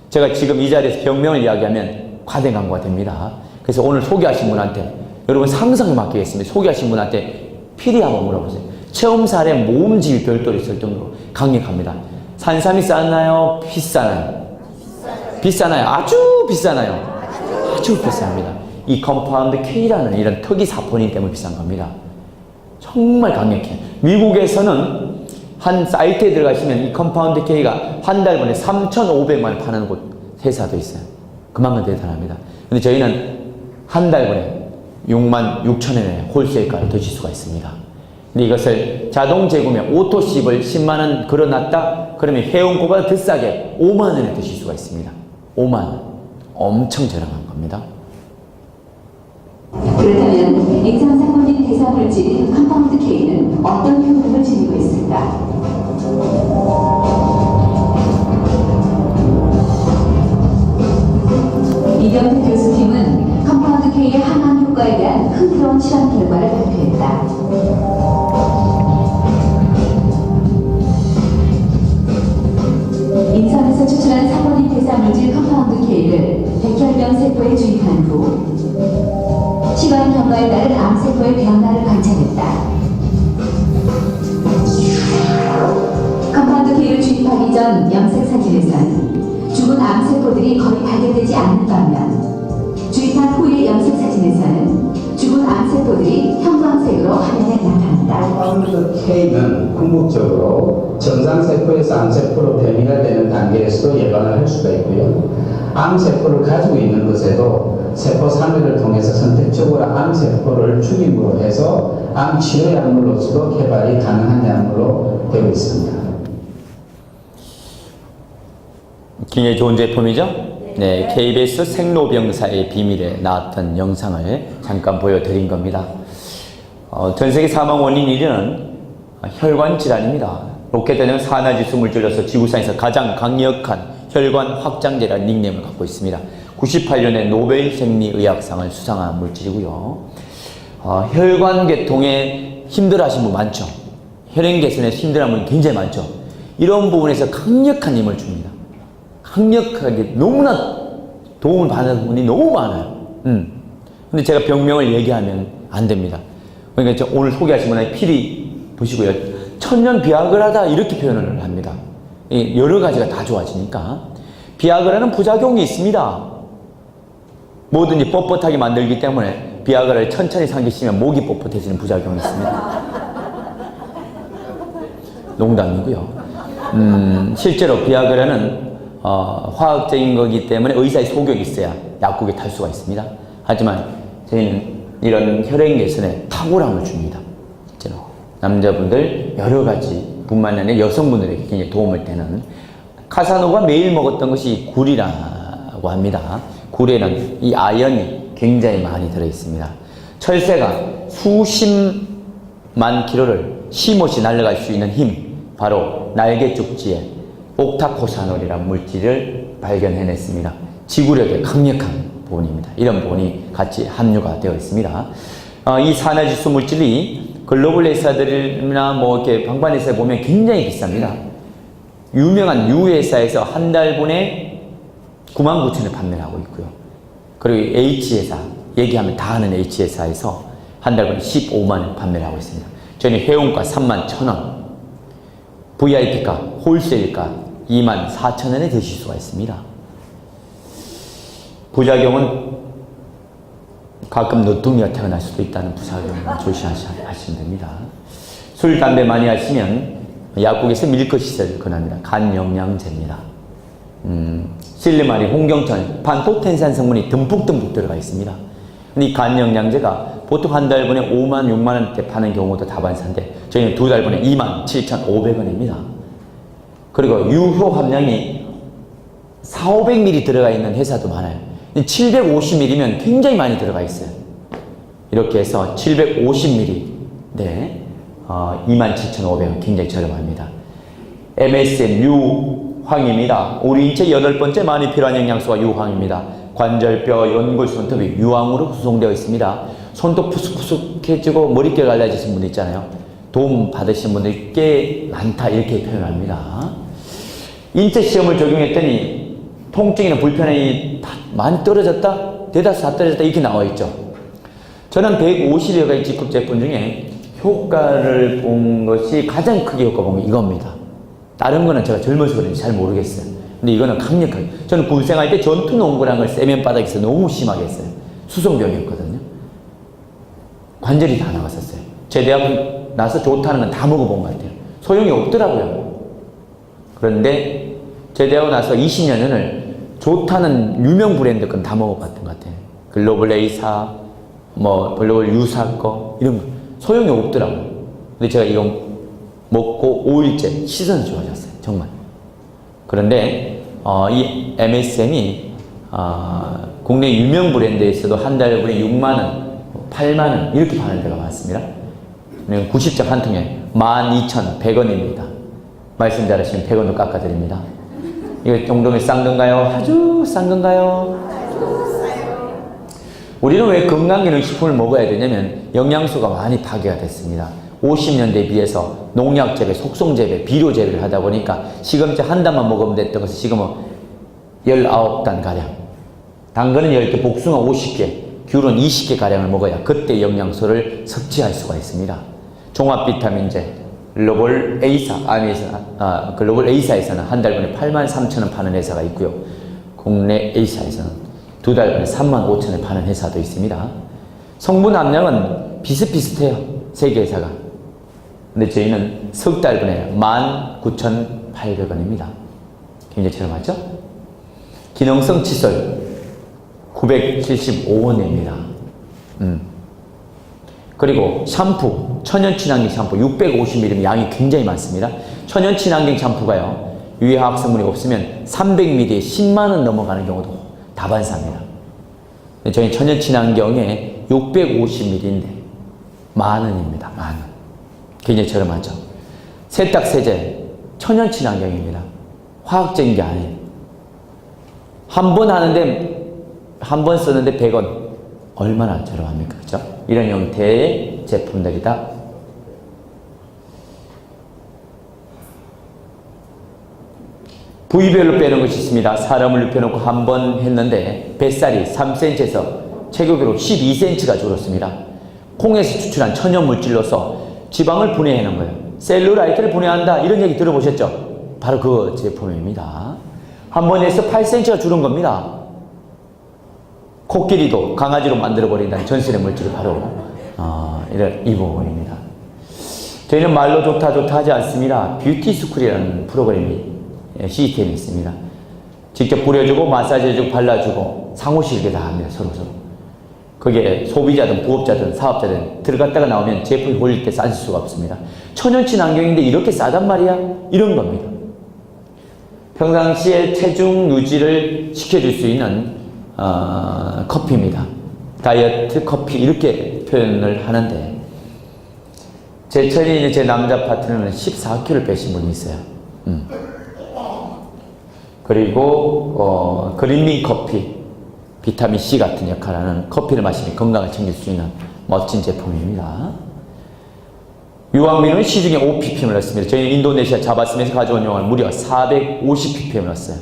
Speaker 1: 제가 지금 이 자리에서 병명을 이야기하면 과대 광고가 됩니다. 그래서 오늘 소개하신 분한테, 여러분 상상에 맡기겠습니다. 소개하신 분한테 필히 한번 물어보세요. 체험 사례 모음집이 별도로 있을 정도로 강력합니다. 산삼이 쌌나요? 비싸나요? 비싸나요? 아주 비싸나요? 아주 비쌉니다. 이 컴파운드 K라는 이런 특이 사포닌 때문에 비싼 겁니다. 정말 강력해요. 미국에서는 한 사이트에 들어가시면 이 컴파운드 K가 한 달 만에 3,500만 원 파는 곳 회사도 있어요. 그만큼 대단합니다. 근데 저희는 한 달 만에 66,000원에 홀세일가를 드실 수가 있습니다. 근데 이것을 자동 재구매 오토십을 10만 원 걸어놨다? 그러면 회원권보다 더 싸게 5만 원에 드실 수가 있습니다. 5만 원. 엄청 저렴한 겁니다.
Speaker 7: 그렇다면 인산사포닌 대사물질인 컴파운드 K는 어떤 효능을 지니고 있을까? 이경태 교수팀은 컴파운드 K의 항암 효과에 대한 흥미로운 실험 결과를 발표했다. 인삼에서 추출한 사포닌 대사물질 컴파운드 K를 백혈병 세포에 주입한 후 시간 경과에 따른 암세포의 변화를 관찰했다. 컴파운드 K를 주입하기 전 염색 사진에서는 죽은 암세포들이 거의 발견되지 않는 반면 주입한 후의 염색 사진에서는 죽은 암세포들이 형광색으로 화면에 나타난다.
Speaker 8: 컴파운드 K는 궁극적으로 정상세포에서 암세포로 변이가 되는 단계에서도 예방을 할 수가 있고요. 암세포를 가지고 있는 것에도 세포 사멸을 통해서 선택적으로 암세포를 죽임으로 해서 암치료 약물로서도 개발이 가능한 약물로 되어 있습니다.
Speaker 1: 굉장히 좋은 제품이죠? 네, KBS 생로병사의 비밀에 나왔던 영상을 잠깐 보여드린 겁니다. 전 세계 사망 원인 1위는 혈관 질환입니다. 로켓단은 산화지수 물질로서 지구상에서 가장 강력한 혈관 확장제라는 닉네임을 갖고 있습니다. 98년에 노벨 생리의학상을 수상한 물질이고요. 혈관 계통에 힘들어하시는 분 많죠. 혈행 개선에 힘들어하는 분 굉장히 많죠. 이런 부분에서 강력한 힘을 줍니다. 강력하게 너무나 도움을 받는 분이 너무 많아요. 근데 제가 병명을 얘기하면 안 됩니다. 그러니까 오늘 소개하신 분한테 필히 보시고요. 천년 비아그라다 이렇게 표현을 합니다. 여러 가지가 다 좋아지니까. 비아그라는 부작용이 있습니다. 뭐든지 뻣뻣하게 만들기 때문에 비아그라를 천천히 삼키시면 목이 뻣뻣해지는 부작용이 있습니다. 농담이고요. 실제로 비아그라는 화학적인 거기 때문에 의사의 소견이 있어야 약국에 탈 수가 있습니다. 하지만 저희는 이런 혈행 개선에 탁월함을 줍니다. 실제로 남자분들 여러 가지 뿐만 아니라 여성분들에게 굉장히 도움을 되는. 카사노가 매일 먹었던 것이 굴이라고 합니다. 굴에는 이 아연이 굉장히 많이 들어있습니다. 철새가 수십만 킬로를 쉼없이 날아갈 수 있는 힘, 바로 날개 쪽지에 옥타코사놀이라는 물질을 발견해냈습니다. 지구력에 강력한 부분입니다. 이런 부분이 같이 함유가 되어 있습니다. 이 산화지수 물질이 글로벌 회사들이나 이렇게 방판 회사에 보면 굉장히 비쌉니다. 유명한 유회사에서 한 달분에 99,000원에 판매를 하고 있고요. 그리고 H회사, 얘기하면 다 아는 H회사에서 한 달분에 150,000원에 판매를 하고 있습니다. 저희는 회원가 31,000원, VIP가, 홀세일가 24,000원에 드실 수가 있습니다. 부작용은 가끔 너뚱이가 태어날 수도 있다는 부작용 조심하시면 됩니다. 술, 담배 많이 하시면 약국에서 밀크시슬을 권합니다. 간영양제입니다. 실리마린, 홍경천, 판토텐산 성분이 듬뿍듬뿍 들어가 있습니다. 근데 이 간영양제가 보통 한 달분에 5만, 6만 원대 파는 경우도 다반사인데 저희는 두 달분에 27,500원입니다. 그리고 유효 함량이 400~500ml 들어가 있는 회사도 많아요. 750ml면 굉장히 많이 들어가 있어요. 이렇게 해서 750ml, 네, 27,500원 굉장히 저렴합니다. MSM 유황입니다. 우리 인체 8번째 많이 필요한 영양소가 유황입니다. 관절뼈, 연골, 손톱이 유황으로 구성되어 있습니다. 손톱 푸석푸석해지고 머릿결 갈라지신 분들 있잖아요. 도움 받으신 분들이 꽤 많다 이렇게 표현합니다. 인체 시험을 적용했더니 통증이나 불편함이 많이 떨어졌다, 대다수 다 떨어졌다 이렇게 나와 있죠. 저는 150여 가지 직급 제품 중에 효과를 본 것이 가장 크게 효과 본 게 이겁니다. 다른 거는 제가 젊어서 그런지 잘 모르겠어요. 근데 이거는 강력하게. 저는 군생활 때 전투 농구라는 걸 세면 바닥에서 너무 심하게 했어요. 수송병이었거든요. 관절이 다 나갔었어요. 제대하고 나서 좋다는 건 다 먹어본 것 같아요. 소용이 없더라고요. 그런데 제대하고 나서 20여 년을 좋다는 유명 브랜드 건 다 먹어봤던 것 같아요. 글로벌 A사, 뭐 글로벌 유사 거 이런 거 소용이 없더라고요. 근데 제가 이거 먹고 5일째 시선이 좋아졌어요. 정말. 그런데 이 MSM이 국내 유명 브랜드에서도 한 달분에 6만원, 8만원 이렇게 파는 데가 많습니다. 90장 한 통에 12,100원입니다. 말씀 잘하시면 100원도 깎아드립니다. 이거 정도면 싼 건가요? 아주 싼 건가요? 우리는 왜 건강기능식품을 먹어야 되냐면 영양소가 많이 파괴가 됐습니다. 50년대에 비해서 농약 재배, 속성 재배, 비료 재배를 하다 보니까 시금치 한 단만 먹으면 됐던 것을 지금은 19단 가량, 당근은 10개, 복숭아 50개, 귤은 20개 가량을 먹어야 그때 영양소를 섭취할 수가 있습니다. 종합 비타민제 글로벌 A사에서는 한 달분에 83,000원 파는 회사가 있고요. 국내 A사에서는 두 달분에 35,000원 파는 회사도 있습니다. 성분 함량은 비슷비슷해요. 세 개 회사가. 근데 저희는 석 달분에 19,800원입니다. 굉장히 저렴하죠? 기능성 칫솔 975원입니다. 그리고 샴푸, 천연 친환경 샴푸 650ml 양이 굉장히 많습니다. 천연 친환경 샴푸가요, 유해화학 성분이 없으면 300ml에 10만원 넘어가는 경우도 다반사입니다. 저희 천연 친환경에 650ml인데 만원입니다. 만원. 굉장히 저렴하죠. 세탁 세제 천연 친환경입니다. 화학적인 게 아니에요. 한 번 쓰는데 100원. 얼마나 저렴합니까? 그죠? 이런 형태의 제품들이다. 부위별로 빼는 것이 있습니다. 사람을 눕혀놓고 한 번 했는데 뱃살이 3cm에서 체격으로 12cm가 줄었습니다. 콩에서 추출한 천연 물질로서 지방을 분해하는 거예요. 셀룰라이트를 분해한다. 이런 얘기 들어보셨죠? 바로 그 제품입니다. 한 번 해서 8cm가 줄은 겁니다. 코끼리도 강아지로 만들어버린다는 전설의 물질이 바로 이런 이 부분입니다. 저희는 말로 좋다 하지 않습니다. 뷰티스쿨이라는 프로그램이 시스템이 있습니다. 직접 뿌려주고 마사지해주고 발라주고 상호실게 다 합니다. 서로서로. 그게 소비자든 부업자든 사업자든 들어갔다가 나오면 제품이 올릴 때 싸질 수가 없습니다. 천연 친환경인데 이렇게 싸단 말이야? 이런 겁니다. 평상시에 체중 유지를 시켜줄 수 있는 커피입니다. 다이어트 커피 이렇게 표현을 하는데 제천이 제 남자 파트너는 14kg 빼신 분이 있어요. 그리고 그린미 커피, 비타민 C 같은 역할을 하는 커피를 마시면 건강을 챙길 수 있는 멋진 제품입니다. 유황민은 시중에 5ppm을 넣습니다. 저희는 인도네시아 자바스에서 가져온 유황을 무려 450ppm을 넣었어요.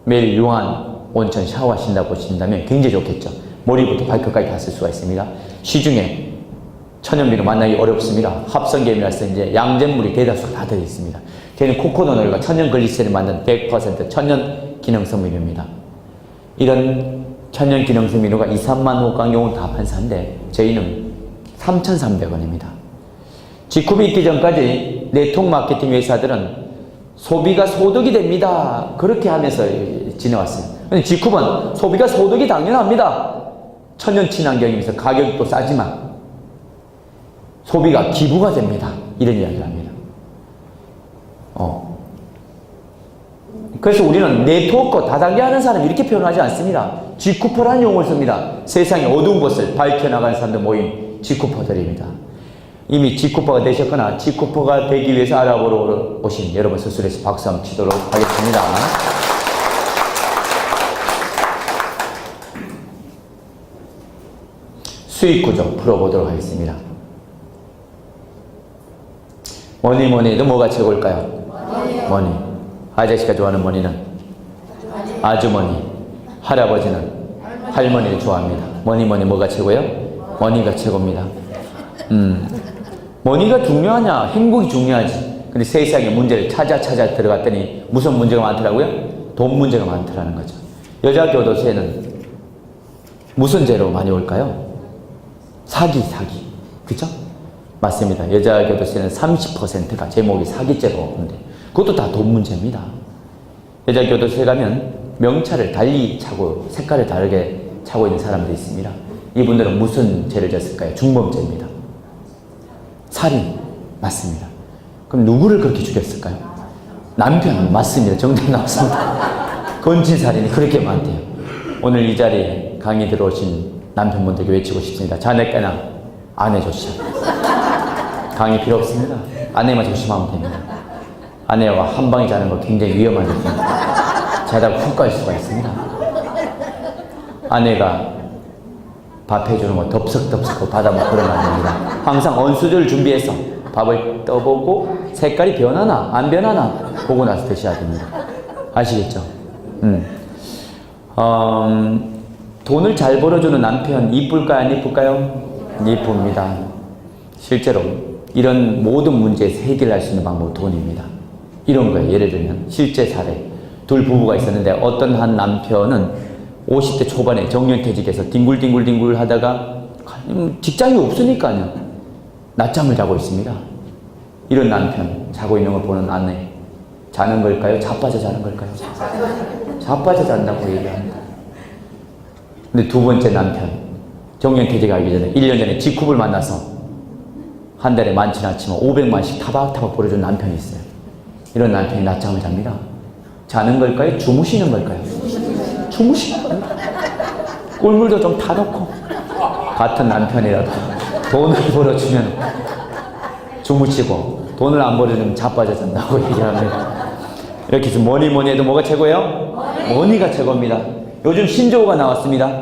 Speaker 1: 매일 유황 온천 샤워하신다고 보신다면 굉장히 좋겠죠. 머리부터 발끝까지 다 쓸 수가 있습니다. 시중에 천연비료 만나기 어렵습니다. 합성계미라서 이제 양잿물이 대다수가 다 들어있습니다. 저희는 코코넛 오일과 천연 글리세린을 만든 100% 천연 기능성비료입니다. 이런 천연 기능성비료가 2, 3만 호가의 경우는 다 판사인데 저희는 3,300원입니다. 직후비 있기 전까지 네트워크 마케팅 회사들은 소비가 소득이 됩니다. 그렇게 하면서 지내왔어요. 근데 G컵은 소비가 소득이 당연합니다. 천연 친환경이면서 가격도 싸지만 소비가 기부가 됩니다. 이런 이야기를 합니다. 그래서 우리는 네트워크, 다단계 하는 사람 이렇게 표현하지 않습니다. G쿠퍼라는 용어를 씁니다. 세상의 어두운 것을 밝혀나가는 사람들 모임 G쿠퍼들입니다. 이미 G쿠퍼가 되셨거나 G쿠퍼가 되기 위해서 알아보러 오신 여러분 스스로에서 박수 한번 치도록 하겠습니다. 수익 구조 풀어보도록 하겠습니다. 뭐니 해도 뭐가 최고일까요? 머니. 아저씨가 좋아하는 머니는 아주머니, 할아버지는 할머니를 좋아합니다. 뭐니 뭐가 최고예요? 머니가 최고입니다. 머니가 중요하냐? 행복이 중요하지. 근데 세상의 문제를 찾아 들어갔더니 무슨 문제가 많더라고요? 돈 문제가 많더라는 거죠. 여자 교도소에는 무슨 죄로 많이 올까요? 사기. 그죠? 맞습니다. 여자 교도소에는 30%가 제목이 사기죄로 오는데 그것도 다 돈 문제입니다. 여자 교도소에 가면 명찰을 달리 차고 색깔을 다르게 차고 있는 사람들이 있습니다. 이분들은 무슨 죄를 졌을까요? 중범죄입니다. 살인. 맞습니다. 그럼 누구를 그렇게 죽였을까요? 남편. 맞습니다. 정답 나왔습니다. 건친살인이 그렇게 많대요. 오늘 이 자리에 강의 들어오신 남편분들께 외치고 싶습니다. 자네께나 아내 조심. 강의 필요 없습니다. 아내만 조심하면 됩니다. 아내와 한 방에 자는 거 굉장히 위험한 일입니다. 자다가 훅 갈 수가 있습니다. 아내가 밥 해주는 거 덥석덥석 받아먹고 그러면 안 됩니다. 항상 언수를 준비해서 밥을 떠보고 색깔이 변하나 안 변하나 보고 나서 드셔야 됩니다. 아시겠죠? 돈을 잘 벌어주는 남편 이쁠까요? 안 이쁠까요? 이쁩니다. 실제로 이런 모든 문제에서 해결할 수 있는 방법은 돈입니다. 이런 거예요. 예를 들면 실제 사례. 둘 부부가 있었는데 어떤 한 남편은 50대 초반에 정년퇴직해서 뒹굴 하다가 직장이 없으니까요. 낮잠을 자고 있습니다. 이런 남편 자고 있는 걸 보는 아내. 자는 걸까요? 자빠져 자는 걸까요? 자빠져 잔다고 얘기합니다. 근데 두 번째 남편 정년퇴직하기 전에 1년 전에 G컵을 만나서 한 달에 많지는 않지만 500만씩 타박타박 벌어준 남편이 있어요. 이런 남편이 낮잠을 잡니다. 자는 걸까요? 주무시는 걸까요? 주무시는 거예요. 꿀물도 좀 타놓고 같은 남편이라도 돈을 벌어주면 주무시고 돈을 안 벌어주면 자빠져 잔다고 얘기합니다. 이렇게 해서 뭐니 해도 뭐가 최고예요? 머니가 최고입니다. 요즘 신조어가 나왔습니다.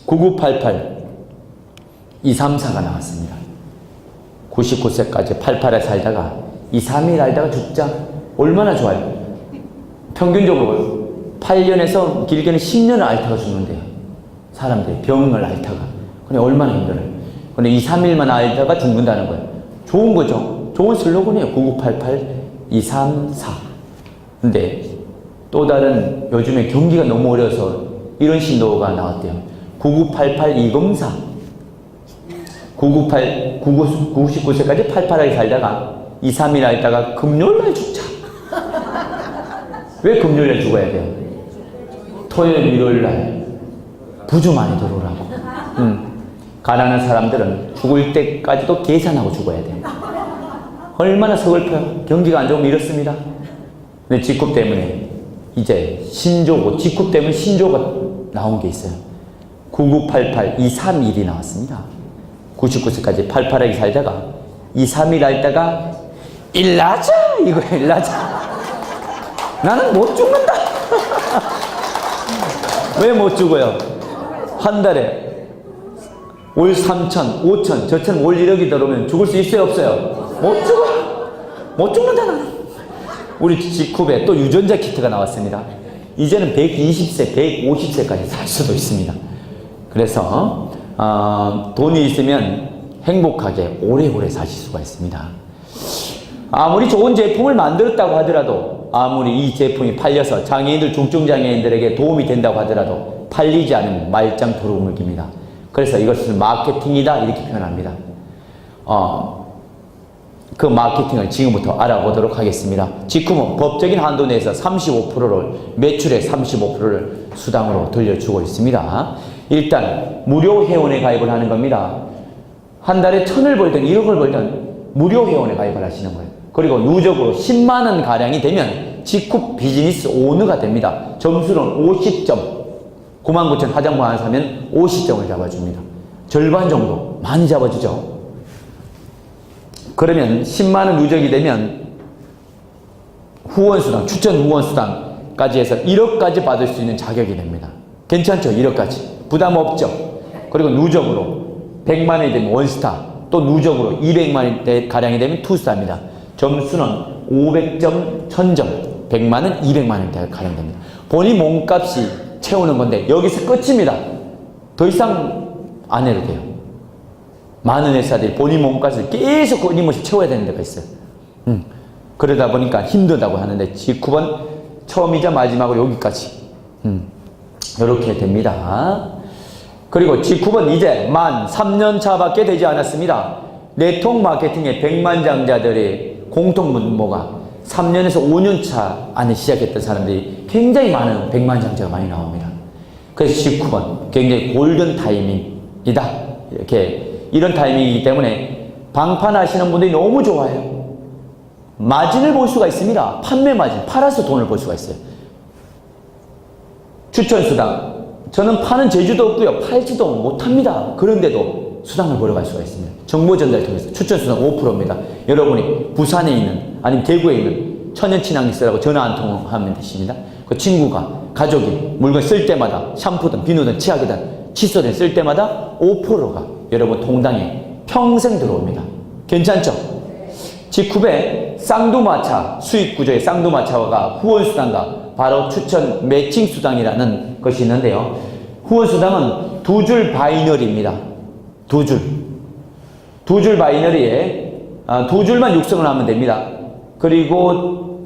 Speaker 1: 9988 234가 나왔습니다. 99세까지 88에 살다가 2, 3일 알다가 죽자. 얼마나 좋아요. 평균적으로 8년에서 길게는 10년을 앓다가 죽는데요. 사람들이 병을 앓다가. 근데 얼마나 힘들어요. 근데 2, 3일만 앓다가 죽는다는 거예요. 좋은 거죠. 좋은 슬로건이에요. 9988 234. 근데 또 다른 요즘에 경기가 너무 어려서 이런 신도가 나왔대요. 9988 204. 99세까지 88하게 살다가 2, 3일 앓다가 금요일날 죽자. 왜 금요일날 죽어야 돼요? 토요일, 일요일날 부주 많이 들어오라고. 가난한 사람들은 죽을 때까지도 계산하고 죽어야 돼요. 얼마나 서글퍼요. 경기가 안 좋으면 이렇습니다. 근데 G컵 때문에 이제 신조고, G컵 때문에 신조가 나온 게 있어요. 9988 231이 나왔습니다. 99세까지 88하게 살다가 2, 3일 앓다가 일나자 이거예요. 일나자. 나는 못 죽는다. 왜 못 죽어요? 한 달에 올 3천, 5천, 저천 올 1억이 들어오면 죽을 수 있어요? 없어요? 못 죽어요. 못 죽는다 나는. 우리 G컵에 또 유전자 키트가 나왔습니다. 이제는 120세, 150세까지 살 수도 있습니다. 그래서 돈이 있으면 행복하게 오래오래 사실 수가 있습니다. 아무리 좋은 제품을 만들었다고 하더라도, 아무리 이 제품이 팔려서 장애인들, 중증장애인들에게 도움이 된다고 하더라도 팔리지 않으면 말짱 도루묵입니다. 그래서 이것을 마케팅이다 이렇게 표현합니다. 그 마케팅을 지금부터 알아보도록 하겠습니다. 직후는 법적인 한도 내에서 35%를 매출의 35%를 수당으로 돌려주고 있습니다. 일단 무료 회원에 가입을 하는 겁니다. 한 달에 1,000을 벌든 1억을 벌든 무료 회원에 가입을 하시는 거예요. 그리고 누적으로 10만 원 가량이 되면 직후 비즈니스 오너가 됩니다. 점수는 50점. 99,000 화장품 하나 사면 50점을 잡아줍니다. 절반 정도 많이 잡아주죠. 그러면 10만 원 누적이 되면 후원수당, 추천 후원수당까지 해서 1억까지 받을 수 있는 자격이 됩니다. 괜찮죠? 1억까지. 부담 없죠? 그리고 누적으로 100만 원이 되면 원스타, 또 누적으로 200만 원 가량이 되면 투스타입니다. 점수는 500점, 1000점, 100만 원, 200만 원대 가량 됩니다. 본인 몸값이 채우는 건데 여기서 끝입니다. 더 이상 안 해도 돼요. 많은 회사들이 본인 몸값을 계속 끊임없이 채워야 되는 데가 있어요. 그러다 보니까 힘들다고 하는데 직후는 처음이자 마지막으로 여기까지 이렇게 됩니다. 그리고 직후는 이제 만 3년 차밖에 되지 않았습니다. 네트워크 마케팅의 백만장자들의 공통분모가 3년에서 5년 차 안에 시작했던 사람들이 굉장히 많은 백만장자가 많이 나옵니다. 그래서 직후는 굉장히 골든 타이밍이다. 이런 타이밍이기 때문에 방판하시는 분들이 너무 좋아해요. 마진을 볼 수가 있습니다. 판매 마진, 팔아서 돈을 벌 수가 있어요. 추천수당, 저는 파는 재주도 없고요. 팔지도 못합니다. 그런데도 수당을 벌어갈 수가 있습니다. 정보 전달 통해서 추천수당 5%입니다. 여러분이 부산에 있는 아니면 대구에 있는 천연친환기술하고 전화 한 통하면 되십니다. 그 친구가 가족이 물건 쓸 때마다 샴푸든 비누든 치약이든 칫솔을 쓸 때마다 5%가 여러분 통장에 평생 들어옵니다. 괜찮죠? 직후에 쌍두마차 수익구조의 쌍두마차가 후원수당과 바로 추천 매칭수당이라는 것이 있는데요. 후원수당은 두 줄 바이너리입니다. 두 줄 바이너리에 두 줄만 육성을 하면 됩니다. 그리고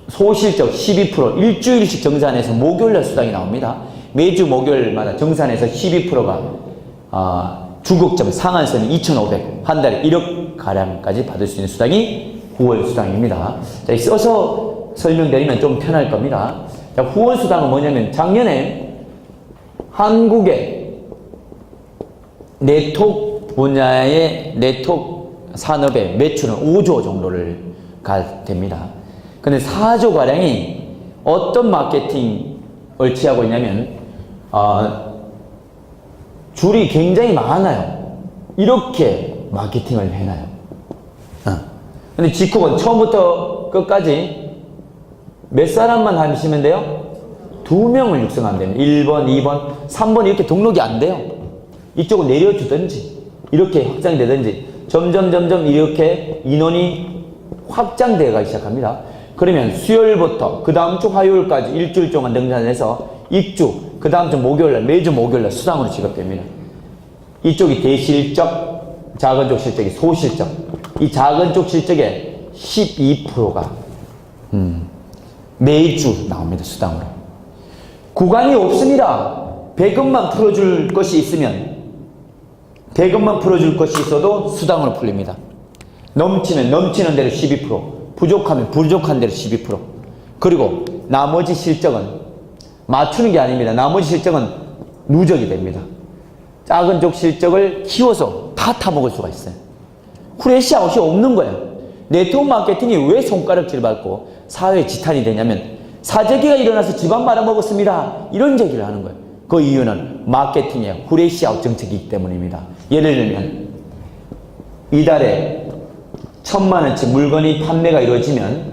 Speaker 1: 소실적 12% 일주일씩 정산해서 목요일날 수당이 나옵니다. 매주 목요일마다 정산해서 12%가 주극점 상한선이 2,500, 한 달에 1억 가량까지 받을 수 있는 수당이 후원수당입니다. 자, 써서 설명드리면 좀 편할 겁니다. 자, 후원수당은 뭐냐면 작년에 한국의 네트워크 분야의 네트워크 산업의 매출은 5조 정도를 됩니다. 근데 4조 가량이 어떤 마케팅을 취하고 있냐면 줄이 굉장히 많아요. 이렇게 마케팅을 해놔요. 근데 직후는 처음부터 끝까지 몇 사람만 하시면 돼요? 2명을 육성하면 됩니다. 1번, 2번, 3번 이렇게 등록이 안 돼요. 이쪽을 내려주든지 이렇게 확장이 되든지 점점 이렇게 인원이 확장되어 가기 시작합니다. 그러면 수요일부터 그 다음 주 화요일까지 일주일 동안 등산해서 입주, 그 다음 주 목요일날, 매주 목요일날 수당으로 지급됩니다. 이쪽이 대실적, 작은 쪽 실적이 소실적. 이 작은 쪽 실적의 12%가 매주 나옵니다. 수당으로. 구간이 없습니다. 배급만 풀어줄 것이 있으면 배급만 풀어줄 것이 있어도 수당으로 풀립니다. 넘치면 넘치는 대로 12%, 부족하면 부족한 대로 12%. 그리고 나머지 실적은 맞추는 게 아닙니다. 나머지 실적은 누적이 됩니다. 작은 쪽 실적을 키워서 다 타먹을 수가 있어요. 후레쉬아웃이 없는 거예요. 네트워크 마케팅이 왜 손가락질 받고 사회에 지탄이 되냐면 사재기가 일어나서 집안 말아먹었습니다. 이런 얘기를 하는 거예요. 그 이유는 마케팅의 후레쉬아웃 정책이기 때문입니다. 예를 들면 이달에 1,000만 원치 물건이 판매가 이루어지면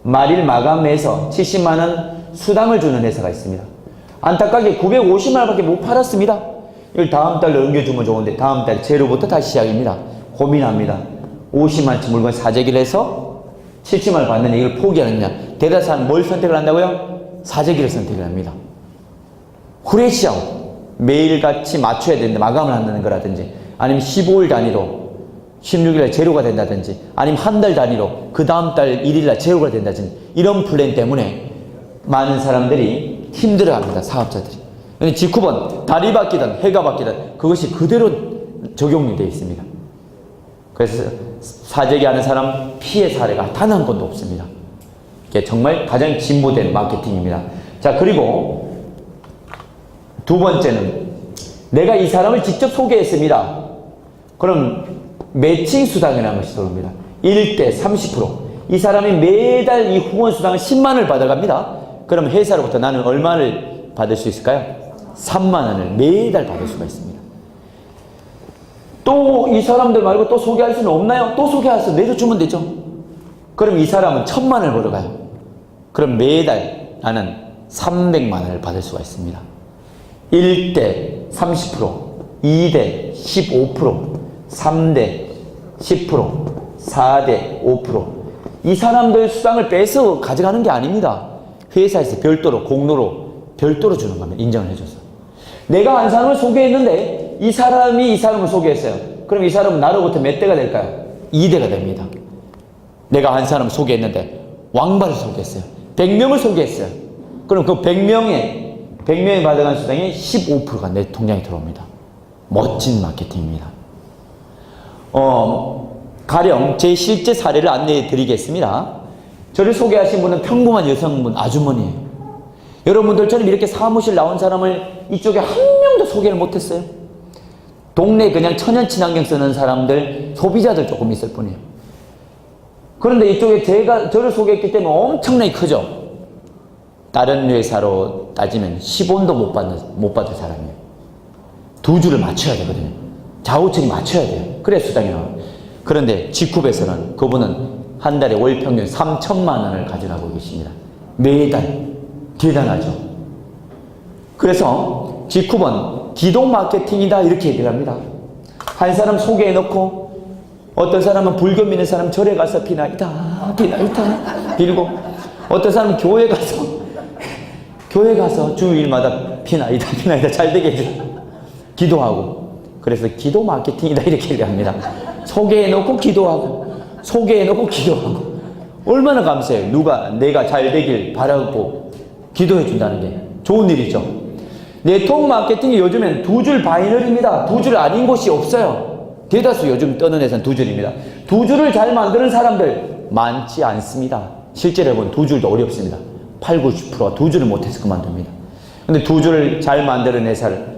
Speaker 1: 말일 마감해서 70만 원 수당을 주는 회사가 있습니다. 안타깝게 950만 원밖에 못 팔았습니다. 이걸 다음 달로 넘겨주면 좋은데 다음 달 제로부터 다시 시작입니다. 고민합니다. 50만 원치 물건 사재기를 해서 70만 원 받는 이걸 포기하느냐. 대다수는 뭘 선택을 한다고요? 사재기를 선택을 합니다. 후레쉬아웃 매일같이 맞춰야 되는데 마감을 한다는 거라든지 아니면 15일 단위로 16일날 제로가 된다든지 아니면 한 달 단위로 그 다음 달 1일날 제로가 된다든지 이런 플랜 때문에 많은 사람들이 힘들어합니다. 사업자들이. 근데 직후번 달이 바뀌든 해가 바뀌든 그것이 그대로 적용이 되어 있습니다. 그래서 사재기 하는 사람 피해 사례가 단 한 건도 없습니다. 이게 정말 가장 진보된 마케팅입니다. 자, 그리고 두 번째는 내가 이 사람을 직접 소개했습니다. 그럼 매칭 수당이라는 것이 들어옵니다. 1대 30%. 이 사람이 매달 이 후원 수당을 10만 원을 받아갑니다. 그럼 회사로부터 나는 얼마를 받을 수 있을까요? 3만 원을 매달 받을 수가 있습니다. 또 이 사람들 말고 또 소개할 수는 없나요? 또 소개해서 내려주면 되죠. 그럼 이 사람은 1,000만 원을 벌어가요. 그럼 매달 나는 300만 원을 받을 수가 있습니다. 1대 30%, 2대 15%, 3대 10%, 4대 5%. 이 사람들 수당을 빼서 가져가는 게 아닙니다. 회사에서 별도로, 공로로 별도로 주는 겁니다. 인정을 해줘서. 내가 한 사람을 소개했는데 이 사람이 이 사람을 소개했어요. 그럼 이 사람은 나로부터 몇 대가 될까요? 2대가 됩니다. 내가 한 사람을 소개했는데 왕발을 소개했어요. 100명을 소개했어요. 그럼 그 100명이 받아간 수당이 15%가 내 통장에 들어옵니다. 멋진 마케팅입니다. 가령 제 실제 사례를 안내해 드리겠습니다. 저를 소개하신 분은 평범한 여성분 아주머니예요. 여러분들처럼 이렇게 사무실 나온 사람을 이쪽에 한 명도 소개를 못했어요. 동네 그냥 천연 친환경 쓰는 사람들, 소비자들 조금 있을 뿐이에요. 그런데 이쪽에 제가 저를 소개했기 때문에 엄청나게 크죠. 다른 회사로 따지면 10원도 못 받을 사람이에요. 두 줄을 맞춰야 되거든요. 좌우측이 맞춰야 돼요. 그래야 수당이 나와요. 그런데 지쿱에서는 그분은 한 달에 월 평균 3천만 원을 가져가고 계십니다. 매달. 대단하죠. 그래서 지쿱은 기동 마케팅이다 이렇게 얘기를 합니다. 한 사람 소개해놓고 어떤 사람은 불교 믿는 사람 절에 가서 비나이다 빌고 어떤 사람은 교회 가서 주일마다 비나이다 잘 되게 해줘 기도하고. 그래서 기도 마케팅이다 이렇게 얘기합니다. 소개해놓고 기도하고 얼마나 감사해요. 내가 잘 되길 바라고 기도해 준다는 게 좋은 일이죠. 네트워크 마케팅이 요즘엔 두 줄 바이너리입니다. 두 줄 아닌 곳이 없어요. 대다수 요즘 떠는 회사는 두 줄입니다. 두 줄을 잘 만드는 사람들 많지 않습니다. 실제로 해보면 두 줄도 어렵습니다. 80~90%가 두 줄을 못해서 그만둡니다. 근데 두 줄을 잘 만드는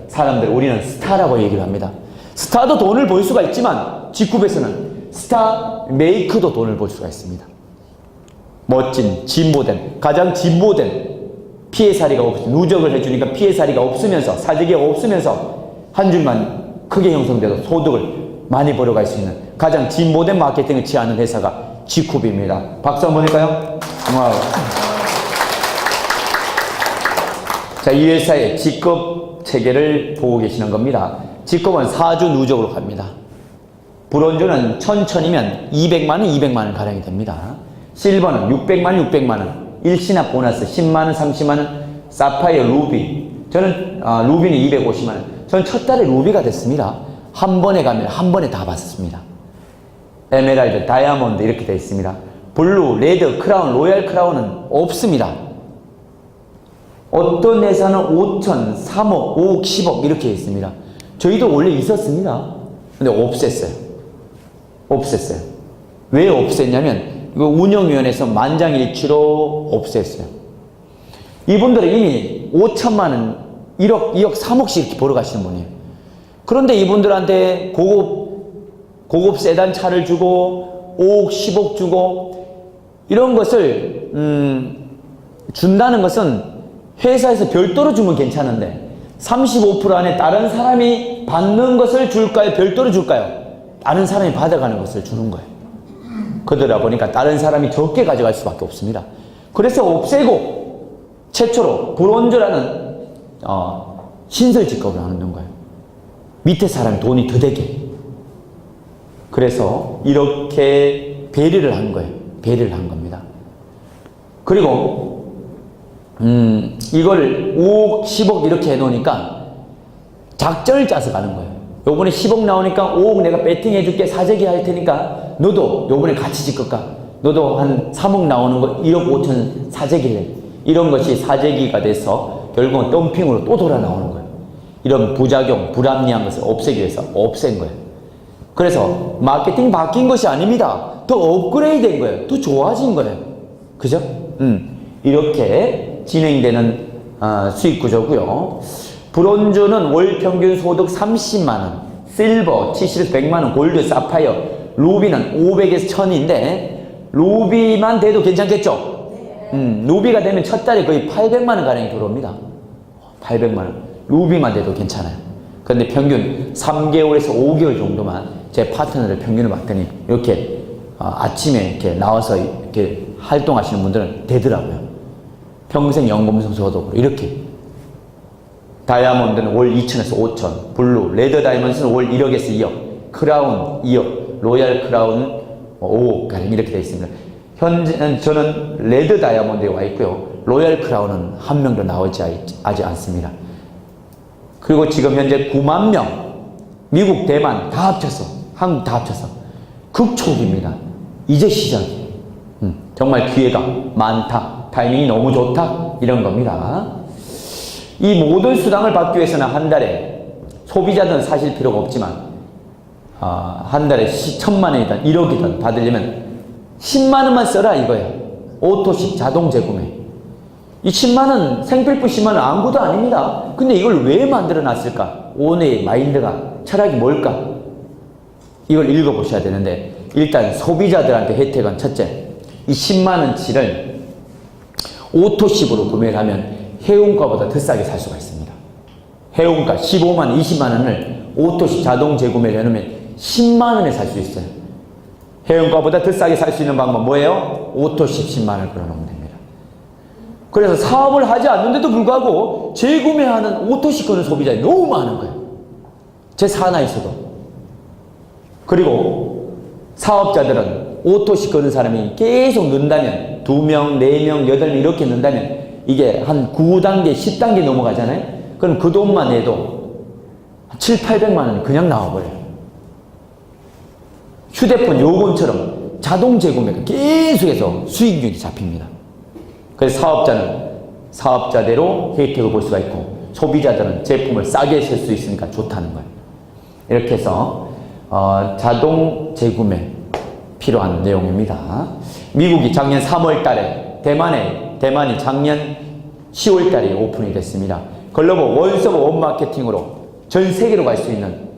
Speaker 1: 사람들 우리는 스타라고 얘기를 합니다. 스타도 돈을 벌 수가 있지만 지쿱에서는 스타 메이크도 돈을 벌 수가 있습니다. 멋진, 가장 진보된 피해 사례가 누적을 해주니까 피해 사례가 없으면서 사재기가 없으면서 한 줄만 크게 형성돼서 소득을 많이 벌어갈 수 있는 가장 진보된 마케팅을 취하는 회사가 지쿱입니다. 박수 한번 할까요? 와우. 자, 이 회사의 G급 체계를 보고 계시는 겁니다. G급은 4주 누적으로 갑니다. 브론즈는 1000이면 200만 원 가량이 됩니다. 실버는 600만 원. 일시납 보너스 10만원, 30만원, 사파이어, 루비. 저는, 루비는 250만원. 저는 첫 달에 루비가 됐습니다. 한 번에 가면 한 번에 다 받았습니다. 에메랄드, 다이아몬드 이렇게 되어 있습니다. 블루, 레드, 크라운, 로얄 크라운은 없습니다. 어떤 회사는 5천, 3억, 5억, 10억 이렇게 있습니다. 저희도 원래 있었습니다. 근데 없앴어요. 왜 없앴냐면 이거 운영위원회에서 만장일치로 없앴어요. 이분들은 이미 5천만 원, 1억, 2억, 3억씩 이렇게 벌어가시는 분이에요. 그런데 이분들한테 고급 세단 차를 주고 5억, 10억 주고 이런 것을 준다는 것은 회사에서 별도로 주면 괜찮은데 35% 안에 다른 사람이 받는 것을 줄까요? 별도로 줄까요? 다른 사람이 받아가는 것을 주는 거예요. 그러다 보니까 다른 사람이 적게 가져갈 수밖에 없습니다. 그래서 없애고 최초로 브론즈라는 신설 직업을 하는 거예요. 밑에 사람이 돈이 더 되게. 그래서 이렇게 배려를 한 거예요. 배려를 한 겁니다. 그리고 이걸 5억, 10억 이렇게 해놓으니까 작전을 짜서 가는 거예요. 요번에 10억 나오니까 5억 내가 배팅해 줄게, 사재기 할 테니까 너도 요번에 같이 짓을까? 너도 한 3억 나오는 거 1억 5천 사재기를 해. 이런 것이 사재기가 돼서 결국은 덤핑으로 또 돌아 나오는 거예요. 이런 부작용, 불합리한 것을 없애기 위해서 없앤 거예요. 그래서 마케팅이 바뀐 것이 아닙니다. 더 업그레이드 된 거예요. 더 좋아진 거예요. 그죠? 이렇게 진행되는 수익 구조고요. 브론즈는 월 평균 소득 30만원, 실버 70에서 100만원, 골드, 사파이어, 루비는 500에서 1000인데 루비만 돼도 괜찮겠죠? 루비가 되면 첫 달에 거의 800만원 가량이 들어옵니다. 800만원. 루비만 돼도 괜찮아요. 그런데 평균 3개월에서 5개월 정도만 제 파트너를 평균을 봤더니 이렇게 아침에 이렇게 나와서 이렇게 활동하시는 분들은 되더라고요. 평생 연금성 소득으로 이렇게. 다이아몬드는 월 2천에서 5천, 블루, 레드 다이아몬드는 월 1억에서 2억, 크라운 2억, 로얄 크라운 5억 가량 이렇게 되어 있습니다. 현재 저는 레드 다이아몬드에 와 있고요. 로얄 크라운은 한 명도 나오지 않습니다. 그리고 지금 현재 9만 명, 미국, 대만 다 합쳐서, 한국 다 합쳐서 극초기입니다. 이제 시작이에요. 정말 기회가 많다, 타이밍이 너무 좋다, 이런 겁니다. 이 모든 수당을 받기 위해서는 한 달에 소비자들은 사실 필요가 없지만 한 달에 1,000만 원이든 1억이든 받으려면 10만 원만 써라 이거예요. 오토식 자동 재구매. 이 10만 원, 생필품 10만 원 아무것도 아닙니다. 근데 이걸 왜 만들어 놨을까? 오너의 마인드가, 철학이 뭘까? 이걸 읽어보셔야 되는데, 일단 소비자들한테 혜택은 첫째, 이 10만 원치를 오토식으로 구매를 하면 해운가보다 더 싸게 살 수가 있습니다. 해운가 15만 원, 20만 원을 오토식 자동 재구매를 해놓으면 10만 원에 살 수 있어요. 해운가보다 더 싸게 살 수 있는 방법 뭐예요? 오토식 10만 원을 걸어놓으면 됩니다. 그래서 사업을 하지 않는데도 불구하고 재구매하는 오토식 거는 소비자들이 너무 많은 거예요. 제 산하에서도. 그리고 사업자들은 오토식 거는 사람이 계속 는다면 2명, 4명, 8명 이렇게 는다면 이게 한 9단계, 10단계 넘어가잖아요. 그럼 그 돈만 내도 7, 800만 원이 그냥 나와버려요. 휴대폰 요금처럼 자동 재구매가 계속해서 수익률이 잡힙니다. 그래서 사업자는 사업자대로 혜택을 볼 수가 있고 소비자들은 제품을 싸게 살 수 있으니까 좋다는 거예요. 이렇게 해서 자동 재구매 필요한 내용입니다. 미국이 작년 3월 달에 대만이 작년 10월 달에 오픈이 됐습니다. 글로벌 원스톱 원마케팅으로 전 세계로 갈 수 있는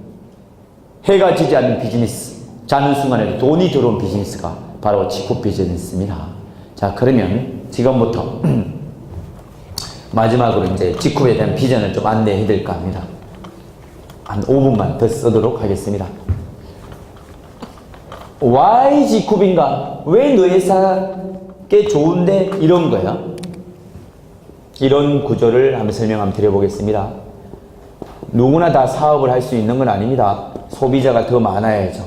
Speaker 1: 해가 지지 않는 비즈니스, 자는 순간에 돈이 들어온 비즈니스가 바로 지쿠 비즈니스입니다. 자, 그러면 지금부터 마지막으로 이제 지쿠에 대한 비전을 좀 안내해 드릴까 합니다. 한 5분만 더 쓰도록 하겠습니다. Why 지쿠빈가? 왜 너의 회사께 좋은데? 이런 거예요. 이런 구조를 한번 설명 한번 드려보겠습니다. 누구나 다 사업을 할 수 있는 건 아닙니다. 소비자가 더 많아야죠.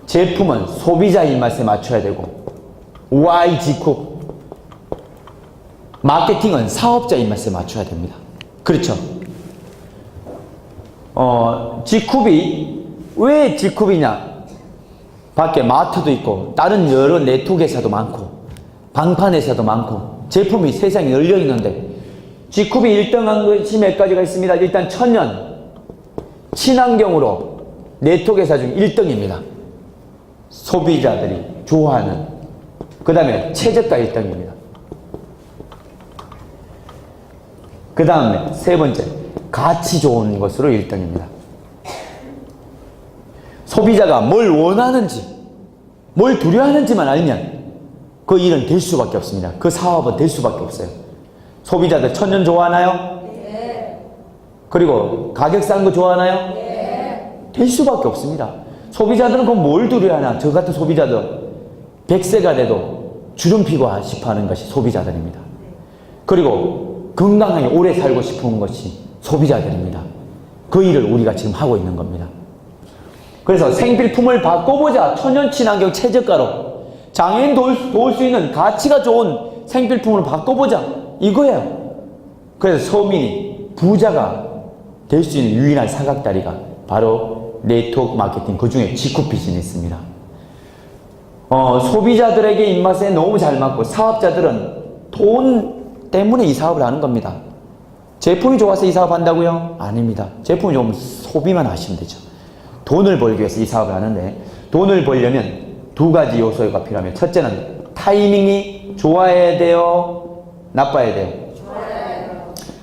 Speaker 1: 제품은 소비자 입맛에 맞춰야 되고 Why 지쿠? 마케팅은 사업자 입맛에 맞춰야 됩니다. 그렇죠? 지쿠비, 왜 지쿠비냐? 밖에 마트도 있고 다른 여러 네트워크 회사도 많고 방판 회사도 많고 제품이 세상에 널려 있는데 지쿠비 1등한 것이 몇 가지가 있습니다. 일단 천연 친환경으로 네트워크 회사 중 1등입니다. 소비자들이 좋아하는. 그 다음에 최저가 1등입니다. 그 다음에 세 번째, 가치 좋은 것으로 1등입니다. 소비자가 뭘 원하는지, 뭘 두려워하는지만 알면 그 일은 될 수밖에 없습니다. 그 사업은 될 수밖에 없어요. 소비자들 천연 좋아하나요? 네. 그리고 가격 싼 거 좋아하나요? 네. 될 수밖에 없습니다. 소비자들은 그럼 뭘 두려워하나? 저 같은 소비자들 100세가 돼도 주름 피고 싶어 하는 것이 소비자들입니다. 그리고 건강하게 오래 살고 싶은 것이 소비자들입니다. 그 일을 우리가 지금 하고 있는 겁니다. 그래서 생필품을 바꿔보자. 천연 친환경 최저가로 장애인 도울 수 있는 가치가 좋은 생필품으로 바꿔보자. 이거예요. 그래서 서민이 부자가 될 수 있는 유일한 사각다리가 바로 네트워크 마케팅, 그 중에 지쿠 비즈니스입니다. 소비자들에게 입맛에 너무 잘 맞고 사업자들은 돈 때문에 이 사업을 하는 겁니다. 제품이 좋아서 이 사업 한다고요? 아닙니다. 제품이 좋으면 소비만 하시면 되죠. 돈을 벌기 위해서 이 사업을 하는데, 돈을 벌려면 두 가지 요소가 필요하면, 첫째는 타이밍이 좋아야 돼요, 나빠야 돼요?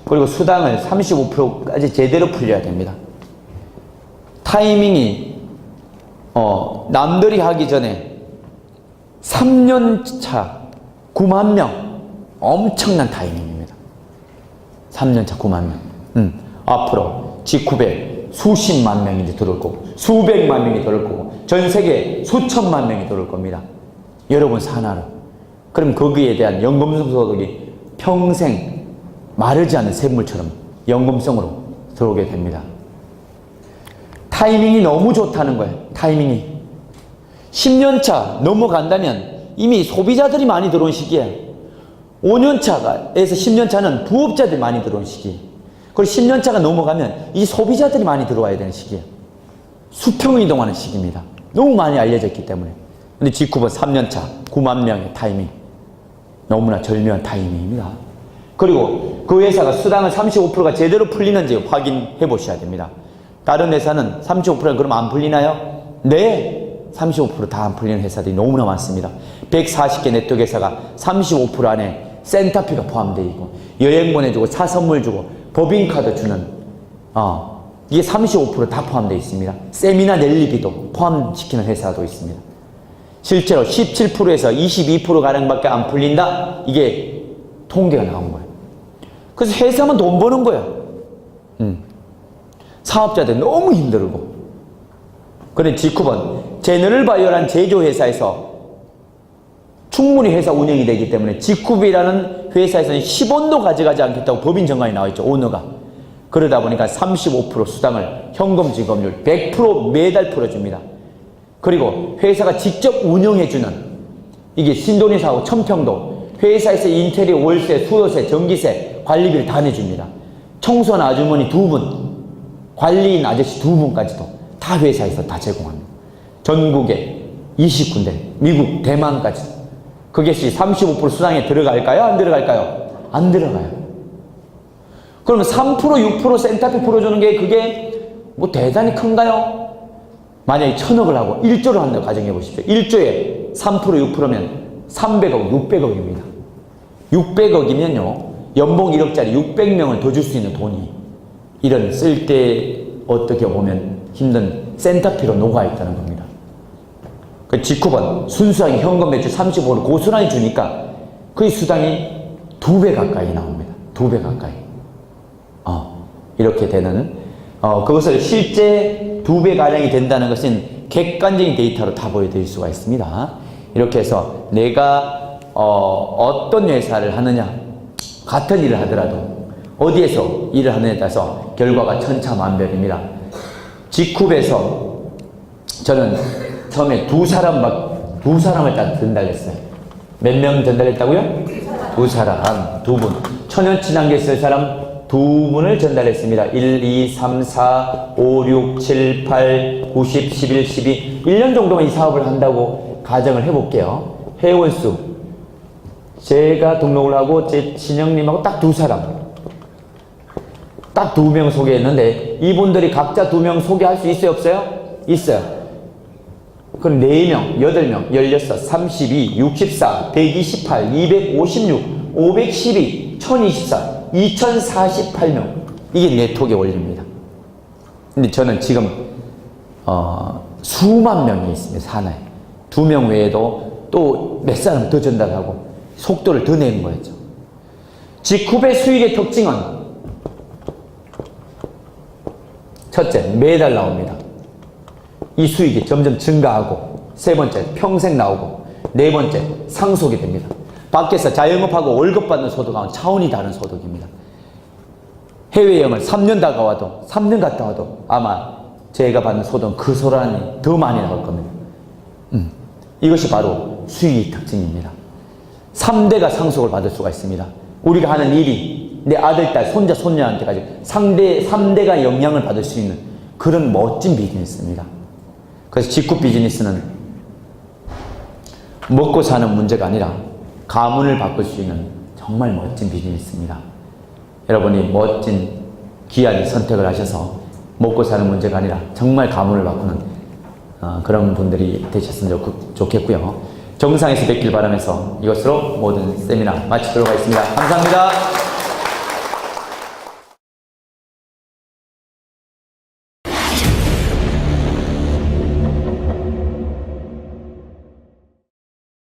Speaker 1: 그리고 수당을 35%까지 제대로 풀려야 됩니다. 타이밍이 남들이 하기 전에 3년차 9만 명, 엄청난 타이밍입니다. 3년차 9만 명. 앞으로 직후에 수십만 명이 들어올 거고, 수백만 명이 들어올 거고, 전 세계 수천만 명이 들어올 겁니다. 여러분 산하로. 그럼 거기에 대한 연금성 소득이 평생 마르지 않는 샘물처럼 연금성으로 들어오게 됩니다. 타이밍이 너무 좋다는 거예요. 타이밍이. 10년차 넘어간다면 이미 소비자들이 많이 들어온 시기예요. 5년차에서 10년차는 부업자들이 많이 들어온 시기. 그리고 10년차가 넘어가면 이 소비자들이 많이 들어와야 되는 시기예요. 수평을 이동하는 시기입니다. 너무 많이 알려져 있기 때문에. 근데 G쿱은 3년차 9만 명의 타이밍. 너무나 절묘한 타이밍입니다. 그리고 그 회사가 수당을 35%가 제대로 풀리는지 확인해 보셔야 됩니다. 다른 회사는 35%가 그럼 안 풀리나요? 네! 35% 다 안 풀리는 회사들이 너무나 많습니다. 140개 네트워크 회사가 35% 안에 센터피가 포함되어 있고, 여행 보내주고, 차 선물 주고, 법인카드 주는, 이게 35% 다 포함되어 있습니다. 세미나 넬리비도 포함시키는 회사도 있습니다. 실제로 17%에서 22%가량밖에 안 풀린다? 이게 통계가 나온 거예요. 그래서 회사만 돈 버는 거예요. 사업자들 너무 힘들고. 그런데 G쿱은 제너럴 바이오라는 제조회사에서 충분히 회사 운영이 되기 때문에 G쿱이라는 회사에서는 10원도 가져가지 않겠다고 법인 정관이 나와 있죠. 오너가. 그러다 보니까 35% 수당을 현금 지급률 100% 매달 풀어줍니다. 그리고 회사가 직접 운영해주는, 이게 신도리사하고 천평도 회사에서 인테리어, 월세, 수요세, 전기세, 관리비를 다 내줍니다. 청소한 아주머니 2분, 관리인 아저씨 2분까지도 다 회사에서 다 제공합니다. 전국에 20군데, 미국, 대만까지. 그것이 35% 수당에 들어갈까요? 안 들어갈까요? 안 들어가요. 그러면 3%, 6% 센터피 풀어주는 게 그게 뭐 대단히 큰가요? 만약에 1000억을 하고 1조를 한다고 가정해 보십시오. 1조에 3%, 6%면 300억, 600억입니다. 600억이면요, 연봉 1억짜리 600명을 더 줄 수 있는 돈이 이런 쓸 때 어떻게 보면 힘든 센터피로 녹아있다는 겁니다. 그 G쿱은 순수하게 현금 매출 35%를 고스란히 주니까 그 수당이 2배 가까이 나옵니다. 2배 가까이. 이렇게 되는, 그것을 실제 2배 가량이 된다는 것은 객관적인 데이터로 다 보여드릴 수가 있습니다. 이렇게 해서 내가 어떤 회사를 하느냐, 같은 일을 하더라도 어디에서 일을 하느냐에 따라서 결과가 천차만별입니다. G쿱에서 저는 처음에 두 사람을 딱 전달했어요. 몇 명 전달했다고요? 2사람, 2분. 천연 친환경 쓸 사람 2분을 전달했습니다. 1, 2, 3, 4, 5, 6, 7, 8, 9, 10, 11, 12. 1년 정도만 이 사업을 한다고 가정을 해볼게요. 회원수. 제가 등록을 하고 제 친형님하고 딱 2사람. 딱 2명 소개했는데 이분들이 각자 2명 소개할 수 있어요? 없어요? 있어요. 그럼 4명, 8명, 16, 32, 64, 128, 256, 512, 1024, 2048명. 이게 네트워크에 올립니다. 근데 저는 지금 수만 명이 있습니다. 산하에. 2명 외에도 또 몇 사람 더 전달하고 속도를 더 내는 거였죠. G쿱의 수익의 특징은 첫째, 매달 나옵니다. 이 수익이 점점 증가하고, 세 번째, 평생 나오고, 네 번째, 상속이 됩니다. 밖에서 자영업하고 월급 받는 소득하고는 차원이 다른 소득입니다. 해외여행을 3년 다가와도, 3년 갔다 와도 아마 제가 받는 소득은 그 소란이 더 많이 나올 겁니다. 이것이 바로 수익의 특징입니다. 3대가 상속을 받을 수가 있습니다. 우리가 하는 일이 내 아들, 딸, 손자, 손녀한테까지 3대가 영향을 받을 수 있는 그런 멋진 비즈니스입니다. 그래서 G쿱 비즈니스는 먹고 사는 문제가 아니라 가문을 바꿀 수 있는 정말 멋진 비즈니스입니다. 여러분이 멋진 귀한 선택을 하셔서 먹고 사는 문제가 아니라 정말 가문을 바꾸는 그런 분들이 되셨으면 좋겠고요. 정상에서 뵙길 바라면서 이것으로 모든 세미나 마치도록 하겠습니다. 감사합니다.